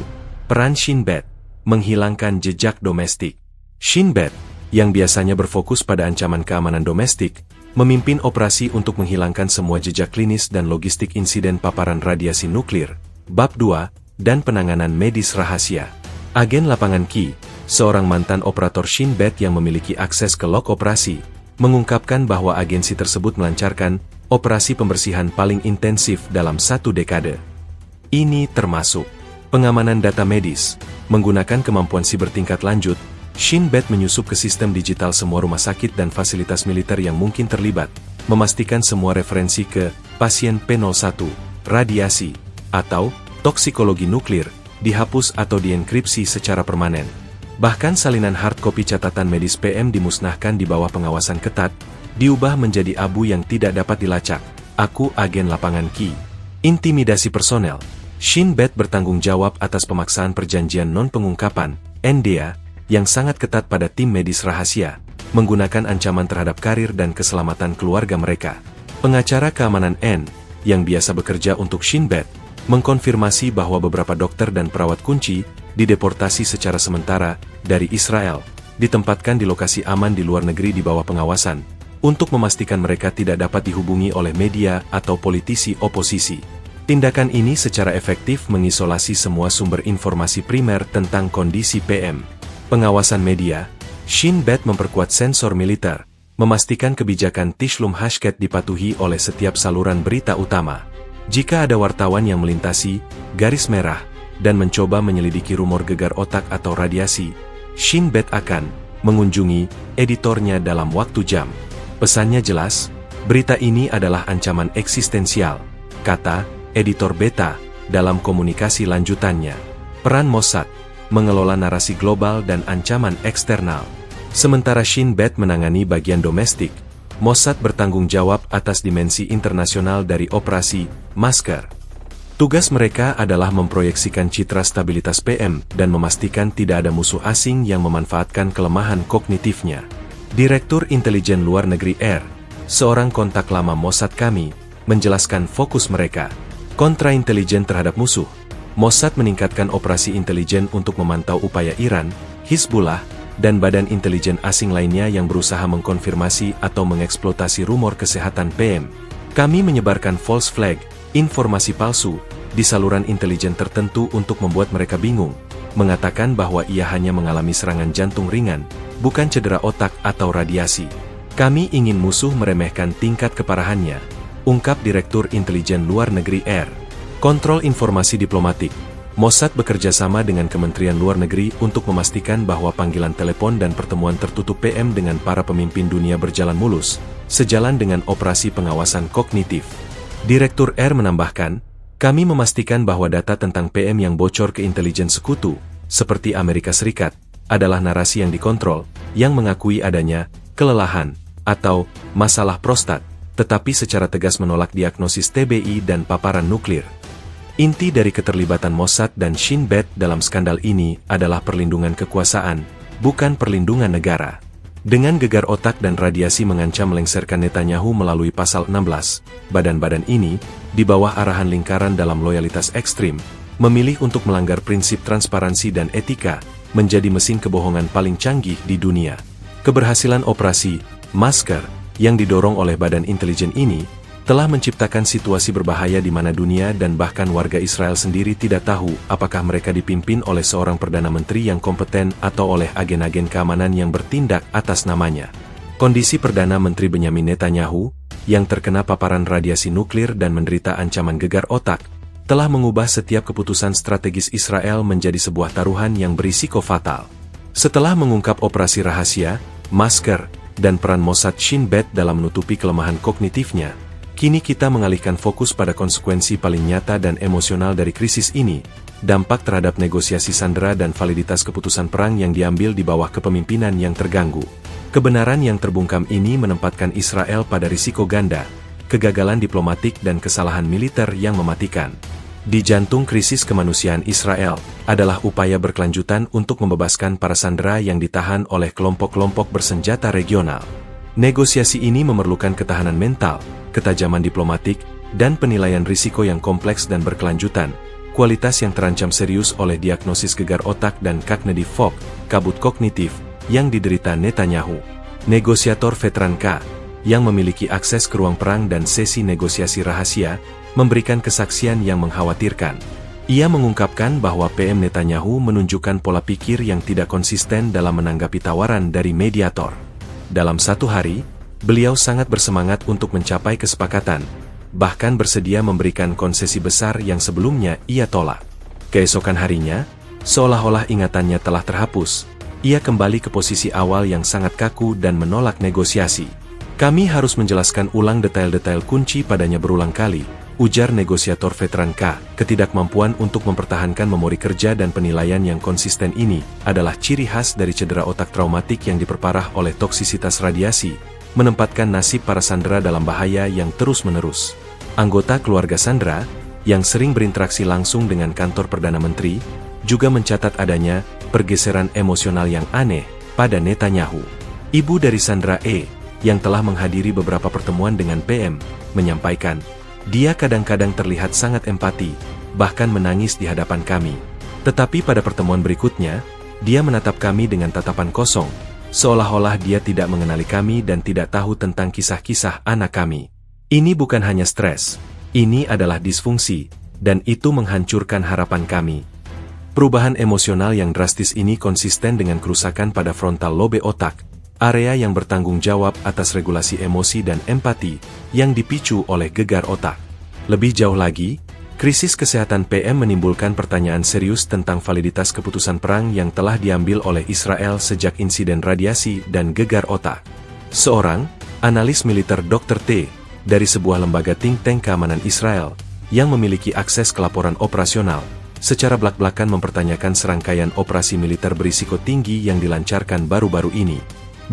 Peran Shin Bet, menghilangkan jejak domestik. Shin Bet, yang biasanya berfokus pada ancaman keamanan domestik, memimpin operasi untuk menghilangkan semua jejak klinis dan logistik insiden paparan radiasi nuklir, Bab 2, dan penanganan medis rahasia. Agen lapangan Ki, seorang mantan operator Shin Bet yang memiliki akses ke log operasi, mengungkapkan bahwa agensi tersebut melancarkan operasi pembersihan paling intensif dalam 1 dekade. Ini termasuk pengamanan data medis, menggunakan kemampuan siber tingkat lanjut. Shin Bet menyusup ke sistem digital semua rumah sakit dan fasilitas militer yang mungkin terlibat, memastikan semua referensi ke pasien P01, radiasi, atau toksikologi nuklir, dihapus atau dienkripsi secara permanen. Bahkan salinan hard copy catatan medis PM dimusnahkan di bawah pengawasan ketat, diubah menjadi abu yang tidak dapat dilacak. Aku agen lapangan Ki. Intimidasi personel. Shin Bet bertanggung jawab atas pemaksaan perjanjian non-pengungkapan, NDA, yang sangat ketat pada tim medis rahasia, menggunakan ancaman terhadap karir dan keselamatan keluarga mereka. Pengacara keamanan N, yang biasa bekerja untuk Shin Bet, mengkonfirmasi bahwa beberapa dokter dan perawat kunci dideportasi secara sementara dari Israel, ditempatkan di lokasi aman di luar negeri di bawah pengawasan, untuk memastikan mereka tidak dapat dihubungi oleh media atau politisi oposisi. Tindakan ini secara efektif mengisolasi semua sumber informasi primer tentang kondisi PM. Pengawasan media, Shin Bet memperkuat sensor militer, memastikan kebijakan Tishlum Hashket dipatuhi oleh setiap saluran berita utama. Jika ada wartawan yang melintasi garis merah dan mencoba menyelidiki rumor gegar otak atau radiasi, Shin Bet akan mengunjungi editornya dalam waktu jam. Pesannya jelas, berita ini adalah ancaman eksistensial, kata editor Beta dalam komunikasi lanjutannya. Peran Mossad mengelola narasi global dan ancaman eksternal. Sementara Shin Bet menangani bagian domestik, Mossad bertanggung jawab atas dimensi internasional dari operasi Masker. Tugas mereka adalah memproyeksikan citra stabilitas PM dan memastikan tidak ada musuh asing yang memanfaatkan kelemahan kognitifnya. Direktur Intelijen Luar Negeri R, seorang kontak lama Mossad kami, menjelaskan fokus mereka. Kontraintelijen terhadap musuh. Mossad meningkatkan operasi intelijen untuk memantau upaya Iran, Hizbullah, dan badan intelijen asing lainnya yang berusaha mengkonfirmasi atau mengeksploitasi rumor kesehatan PM. Kami menyebarkan false flag, informasi palsu, di saluran intelijen tertentu untuk membuat mereka bingung, mengatakan bahwa ia hanya mengalami serangan jantung ringan, bukan cedera otak atau radiasi. Kami ingin musuh meremehkan tingkat keparahannya, ungkap Direktur Intelijen Luar Negeri R. Kontrol informasi diplomatik. Mossad bekerja sama dengan Kementerian Luar Negeri untuk memastikan bahwa panggilan telepon dan pertemuan tertutup PM dengan para pemimpin dunia berjalan mulus, sejalan dengan operasi pengawasan kognitif. Direktur R menambahkan, kami memastikan bahwa data tentang PM yang bocor ke intelijen sekutu, seperti Amerika Serikat, adalah narasi yang dikontrol, yang mengakui adanya kelelahan atau masalah prostat, tetapi secara tegas menolak diagnosis TBI dan paparan nuklir. Inti dari keterlibatan Mossad dan Shin Bet dalam skandal ini adalah perlindungan kekuasaan, bukan perlindungan negara. Dengan gegar otak dan radiasi mengancam melengsarkan Netanyahu melalui pasal 16, badan-badan ini, di bawah arahan lingkaran dalam loyalitas ekstrim, memilih untuk melanggar prinsip transparansi dan etika, menjadi mesin kebohongan paling canggih di dunia. Keberhasilan operasi Masker yang didorong oleh badan intelijen ini, telah menciptakan situasi berbahaya di mana dunia dan bahkan warga Israel sendiri tidak tahu apakah mereka dipimpin oleh seorang Perdana Menteri yang kompeten atau oleh agen-agen keamanan yang bertindak atas namanya. Kondisi Perdana Menteri Benyamin Netanyahu, yang terkena paparan radiasi nuklir dan menderita ancaman gegar otak, telah mengubah setiap keputusan strategis Israel menjadi sebuah taruhan yang berisiko fatal. Setelah mengungkap operasi rahasia, Masker, dan peran Mossad Shin Bet dalam menutupi kelemahan kognitifnya, kini kita mengalihkan fokus pada konsekuensi paling nyata dan emosional dari krisis ini, dampak terhadap negosiasi sandera dan validitas keputusan perang yang diambil di bawah kepemimpinan yang terganggu. Kebenaran yang terbungkam ini menempatkan Israel pada risiko ganda, kegagalan diplomatik dan kesalahan militer yang mematikan. Di jantung krisis kemanusiaan Israel, adalah upaya berkelanjutan untuk membebaskan para sandera yang ditahan oleh kelompok-kelompok bersenjata regional. Negosiasi ini memerlukan ketahanan mental, ketajaman diplomatik, dan penilaian risiko yang kompleks dan berkelanjutan, kualitas yang terancam serius oleh diagnosis gegar otak dan cognitive fog, kabut kognitif, yang diderita Netanyahu. Negosiator veteran K, yang memiliki akses ke ruang perang dan sesi negosiasi rahasia, memberikan kesaksian yang mengkhawatirkan. Ia mengungkapkan bahwa PM Netanyahu menunjukkan pola pikir yang tidak konsisten dalam menanggapi tawaran dari mediator. Dalam satu hari, beliau sangat bersemangat untuk mencapai kesepakatan, bahkan bersedia memberikan konsesi besar yang sebelumnya ia tolak. Keesokan harinya, seolah-olah ingatannya telah terhapus, ia kembali ke posisi awal yang sangat kaku dan menolak negosiasi. Kami harus menjelaskan ulang detail-detail kunci padanya berulang kali, ujar negosiator veteran K. Ketidakmampuan untuk mempertahankan memori kerja dan penilaian yang konsisten ini adalah ciri khas dari cedera otak traumatik yang diperparah oleh toksisitas radiasi, menempatkan nasib para sandera dalam bahaya yang terus-menerus. Anggota keluarga sandera, yang sering berinteraksi langsung dengan kantor Perdana Menteri, juga mencatat adanya pergeseran emosional yang aneh pada Netanyahu. Ibu dari sandera E, yang telah menghadiri beberapa pertemuan dengan PM, menyampaikan, dia kadang-kadang terlihat sangat empati, bahkan menangis di hadapan kami. Tetapi pada pertemuan berikutnya, dia menatap kami dengan tatapan kosong, seolah-olah dia tidak mengenali kami dan tidak tahu tentang kisah-kisah anak kami. Ini bukan hanya stres, ini adalah disfungsi, dan itu menghancurkan harapan kami. Perubahan emosional yang drastis ini konsisten dengan kerusakan pada frontal lobe otak, area yang bertanggung jawab atas regulasi emosi dan empati, yang dipicu oleh gegar otak. Lebih jauh lagi, Krisis kesehatan PM menimbulkan pertanyaan serius tentang validitas keputusan perang yang telah diambil oleh Israel sejak insiden radiasi dan gegar otak. Seorang analis militer Dr. T. dari sebuah lembaga think tank keamanan Israel yang memiliki akses ke laporan operasional, secara belak-belakan mempertanyakan serangkaian operasi militer berisiko tinggi yang dilancarkan baru-baru ini.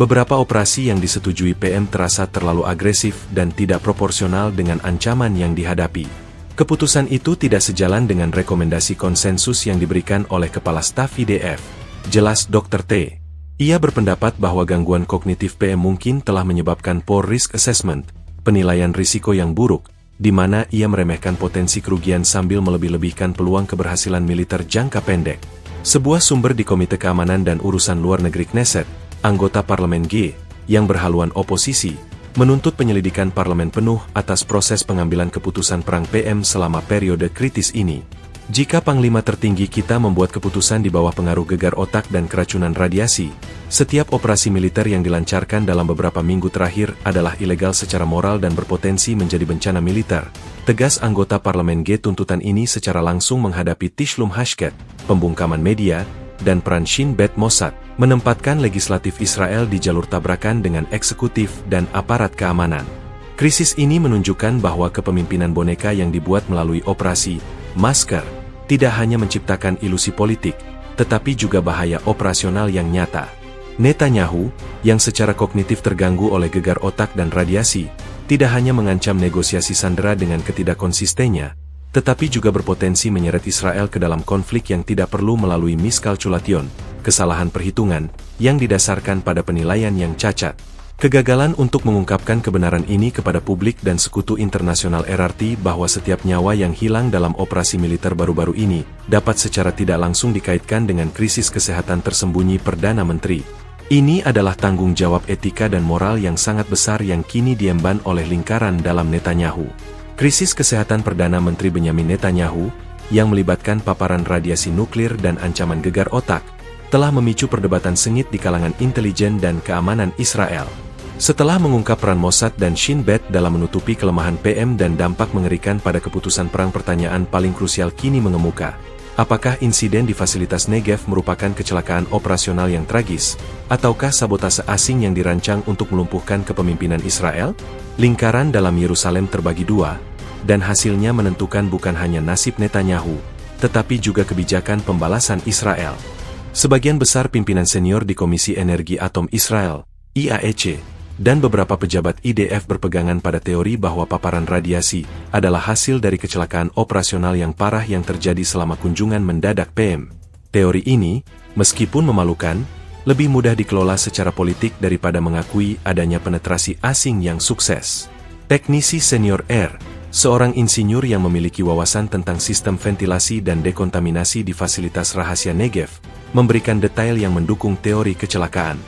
Beberapa operasi yang disetujui PM terasa terlalu agresif dan tidak proporsional dengan ancaman yang dihadapi. Keputusan itu tidak sejalan dengan rekomendasi konsensus yang diberikan oleh Kepala Staf IDF, jelas Dr. T. Ia berpendapat bahwa gangguan kognitif PM mungkin telah menyebabkan poor risk assessment, penilaian risiko yang buruk, di mana ia meremehkan potensi kerugian sambil melebih-lebihkan peluang keberhasilan militer jangka pendek. Sebuah sumber di Komite Keamanan dan Urusan Luar Negeri Knesset, anggota Parlemen G, yang berhaluan oposisi, menuntut penyelidikan parlemen penuh atas proses pengambilan keputusan perang PM selama periode kritis ini. Jika Panglima tertinggi kita membuat keputusan di bawah pengaruh gegar otak dan keracunan radiasi, setiap operasi militer yang dilancarkan dalam beberapa minggu terakhir adalah ilegal secara moral dan berpotensi menjadi bencana militer. Tegas anggota Parlemen G. Tuntutan ini secara langsung menghadapi Tishlum Hashket, pembungkaman media, dan peran Shin Bet Mossad, menempatkan legislatif Israel di jalur tabrakan dengan eksekutif dan aparat keamanan. Krisis ini menunjukkan bahwa kepemimpinan boneka yang dibuat melalui operasi masker tidak hanya menciptakan ilusi politik, tetapi juga bahaya operasional yang nyata. Netanyahu, yang secara kognitif terganggu oleh gegar otak dan radiasi, tidak hanya mengancam negosiasi sandera dengan ketidakkonsistennya, tetapi juga berpotensi menyeret Israel ke dalam konflik yang tidak perlu melalui miskalkulation, kesalahan perhitungan, yang didasarkan pada penilaian yang cacat. Kegagalan untuk mengungkapkan kebenaran ini kepada publik dan sekutu internasional RRT bahwa setiap nyawa yang hilang dalam operasi militer baru-baru ini dapat secara tidak langsung dikaitkan dengan krisis kesehatan tersembunyi Perdana Menteri. Ini adalah tanggung jawab etika dan moral yang sangat besar yang kini diemban oleh lingkaran dalam Netanyahu. Krisis kesehatan Perdana Menteri Benyamin Netanyahu, yang melibatkan paparan radiasi nuklir dan ancaman gegar otak, telah memicu perdebatan sengit di kalangan intelijen dan keamanan Israel. Setelah mengungkap peran Mossad dan Shin Bet dalam menutupi kelemahan PM dan dampak mengerikan pada keputusan perang, pertanyaan paling krusial kini mengemuka. Apakah insiden di fasilitas Negev merupakan kecelakaan operasional yang tragis, ataukah sabotase asing yang dirancang untuk melumpuhkan kepemimpinan Israel? Lingkaran dalam Yerusalem terbagi dua, dan hasilnya menentukan bukan hanya nasib Netanyahu, tetapi juga kebijakan pembalasan Israel. Sebagian besar pimpinan senior di Komisi Energi Atom Israel, IAEC, dan beberapa pejabat IDF berpegangan pada teori bahwa paparan radiasi adalah hasil dari kecelakaan operasional yang parah yang terjadi selama kunjungan mendadak PM. Teori ini, meskipun memalukan, lebih mudah dikelola secara politik daripada mengakui adanya penetrasi asing yang sukses. Teknisi senior R, seorang insinyur yang memiliki wawasan tentang sistem ventilasi dan dekontaminasi di fasilitas rahasia Negev, memberikan detail yang mendukung teori kecelakaan.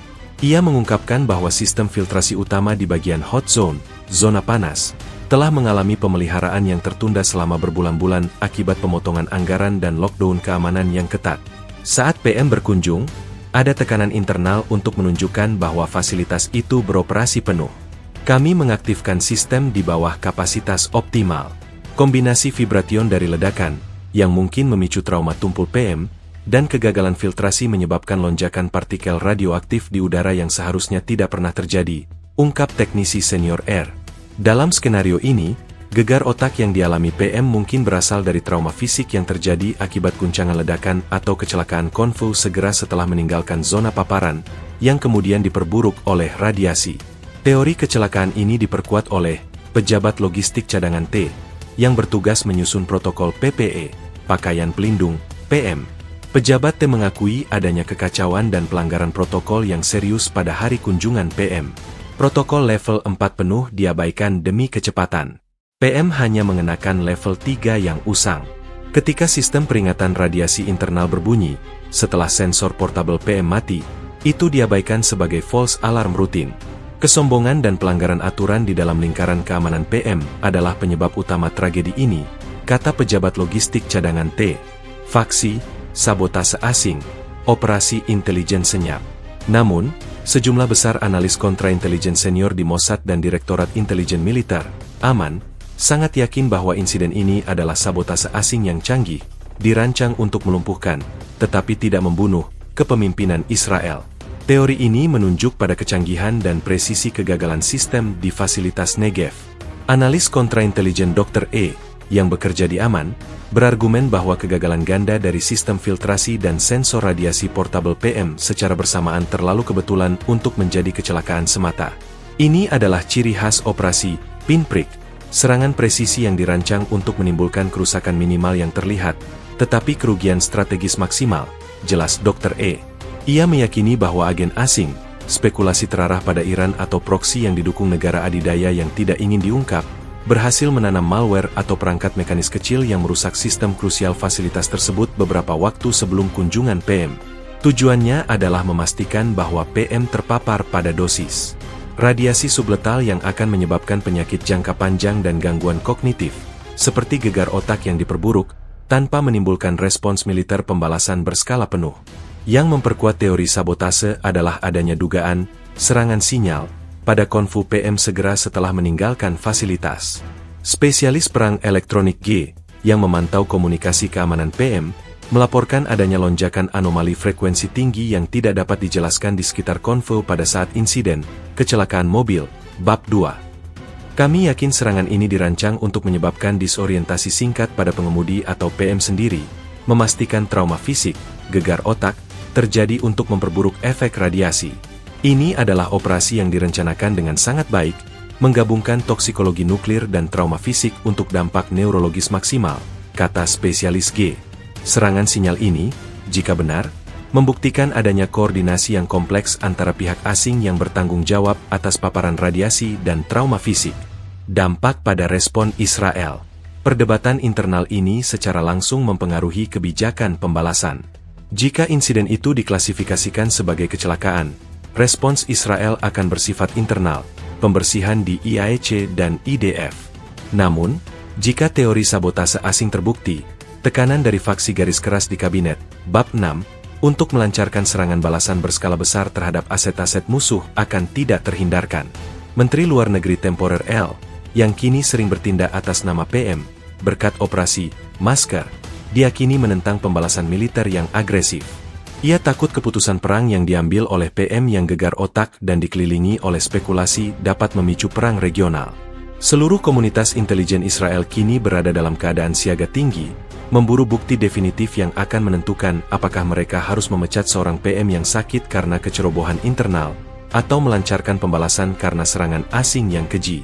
Ia mengungkapkan bahwa sistem filtrasi utama di bagian hot zone, zona panas, telah mengalami pemeliharaan yang tertunda selama berbulan-bulan akibat pemotongan anggaran dan lockdown keamanan yang ketat. Saat PM berkunjung, ada tekanan internal untuk menunjukkan bahwa fasilitas itu beroperasi penuh. Kami mengaktifkan sistem di bawah kapasitas optimal. Kombinasi vibration dari ledakan, yang mungkin memicu trauma tumpul PM, dan kegagalan filtrasi menyebabkan lonjakan partikel radioaktif di udara yang seharusnya tidak pernah terjadi, ungkap teknisi senior R. Dalam skenario ini, gegar otak yang dialami PM mungkin berasal dari trauma fisik yang terjadi akibat guncangan ledakan atau kecelakaan konfus segera setelah meninggalkan zona paparan, yang kemudian diperburuk oleh radiasi. Teori kecelakaan ini diperkuat oleh pejabat logistik cadangan T, yang bertugas menyusun protokol PPE, pakaian pelindung, PM. Pejabat T mengakui adanya kekacauan dan pelanggaran protokol yang serius pada hari kunjungan PM. Protokol level 4 penuh diabaikan demi kecepatan. PM hanya mengenakan level 3 yang usang. Ketika sistem peringatan radiasi internal berbunyi, setelah sensor portable PM mati, itu diabaikan sebagai false alarm rutin. Kesombongan dan pelanggaran aturan di dalam lingkaran keamanan PM adalah penyebab utama tragedi ini, kata pejabat logistik cadangan T. Faksi, sabotase asing, operasi intelijen senyap. Namun, sejumlah besar analis kontraintelijen senior di Mossad dan Direktorat Intelijen Militer, AMAN, sangat yakin bahwa insiden ini adalah sabotase asing yang canggih, dirancang untuk melumpuhkan, tetapi tidak membunuh, kepemimpinan Israel. Teori ini menunjuk pada kecanggihan dan presisi kegagalan sistem di fasilitas Negev. Analis kontraintelijen Dr. E, yang bekerja di Aman, berargumen bahwa kegagalan ganda dari sistem filtrasi dan sensor radiasi portable PM secara bersamaan terlalu kebetulan untuk menjadi kecelakaan semata. Ini adalah ciri khas operasi pinprick, serangan presisi yang dirancang untuk menimbulkan kerusakan minimal yang terlihat, tetapi kerugian strategis maksimal, jelas Dr. E. Ia meyakini bahwa agen asing, spekulasi terarah pada Iran atau proksi yang didukung negara adidaya yang tidak ingin diungkap, berhasil menanam malware atau perangkat mekanis kecil yang merusak sistem krusial fasilitas tersebut beberapa waktu sebelum kunjungan PM. Tujuannya adalah memastikan bahwa PM terpapar pada dosis radiasi subletal yang akan menyebabkan penyakit jangka panjang dan gangguan kognitif, seperti gegar otak yang diperburuk, tanpa menimbulkan respons militer pembalasan berskala penuh. Yang memperkuat teori sabotase adalah adanya dugaan serangan sinyal pada konvo PM segera setelah meninggalkan fasilitas. Spesialis perang elektronik G, yang memantau komunikasi keamanan PM, melaporkan adanya lonjakan anomali frekuensi tinggi yang tidak dapat dijelaskan di sekitar konvo pada saat insiden kecelakaan mobil, bab 2. Kami yakin serangan ini dirancang untuk menyebabkan disorientasi singkat pada pengemudi atau PM sendiri, memastikan trauma fisik, gegar otak, terjadi untuk memperburuk efek radiasi. Ini adalah operasi yang direncanakan dengan sangat baik, menggabungkan toksikologi nuklir dan trauma fisik untuk dampak neurologis maksimal, kata spesialis G. Serangan sinyal ini, jika benar, membuktikan adanya koordinasi yang kompleks antara pihak asing yang bertanggung jawab atas paparan radiasi dan trauma fisik. Dampak pada respon Israel. Perdebatan internal ini secara langsung mempengaruhi kebijakan pembalasan. Jika insiden itu diklasifikasikan sebagai kecelakaan, respons Israel akan bersifat internal, pembersihan di IAEC dan IDF. Namun, jika teori sabotase asing terbukti, tekanan dari faksi garis keras di kabinet, bab 6, untuk melancarkan serangan balasan berskala besar terhadap aset-aset musuh akan tidak terhindarkan. Menteri Luar Negeri temporer L, yang kini sering bertindak atas nama PM, berkat operasi Masker, diyakini menentang pembalasan militer yang agresif. Ia takut keputusan perang yang diambil oleh PM yang gegar otak dan dikelilingi oleh spekulasi dapat memicu perang regional. Seluruh komunitas intelijen Israel kini berada dalam keadaan siaga tinggi, memburu bukti definitif yang akan menentukan apakah mereka harus memecat seorang PM yang sakit karena kecerobohan internal, atau melancarkan pembalasan karena serangan asing yang keji.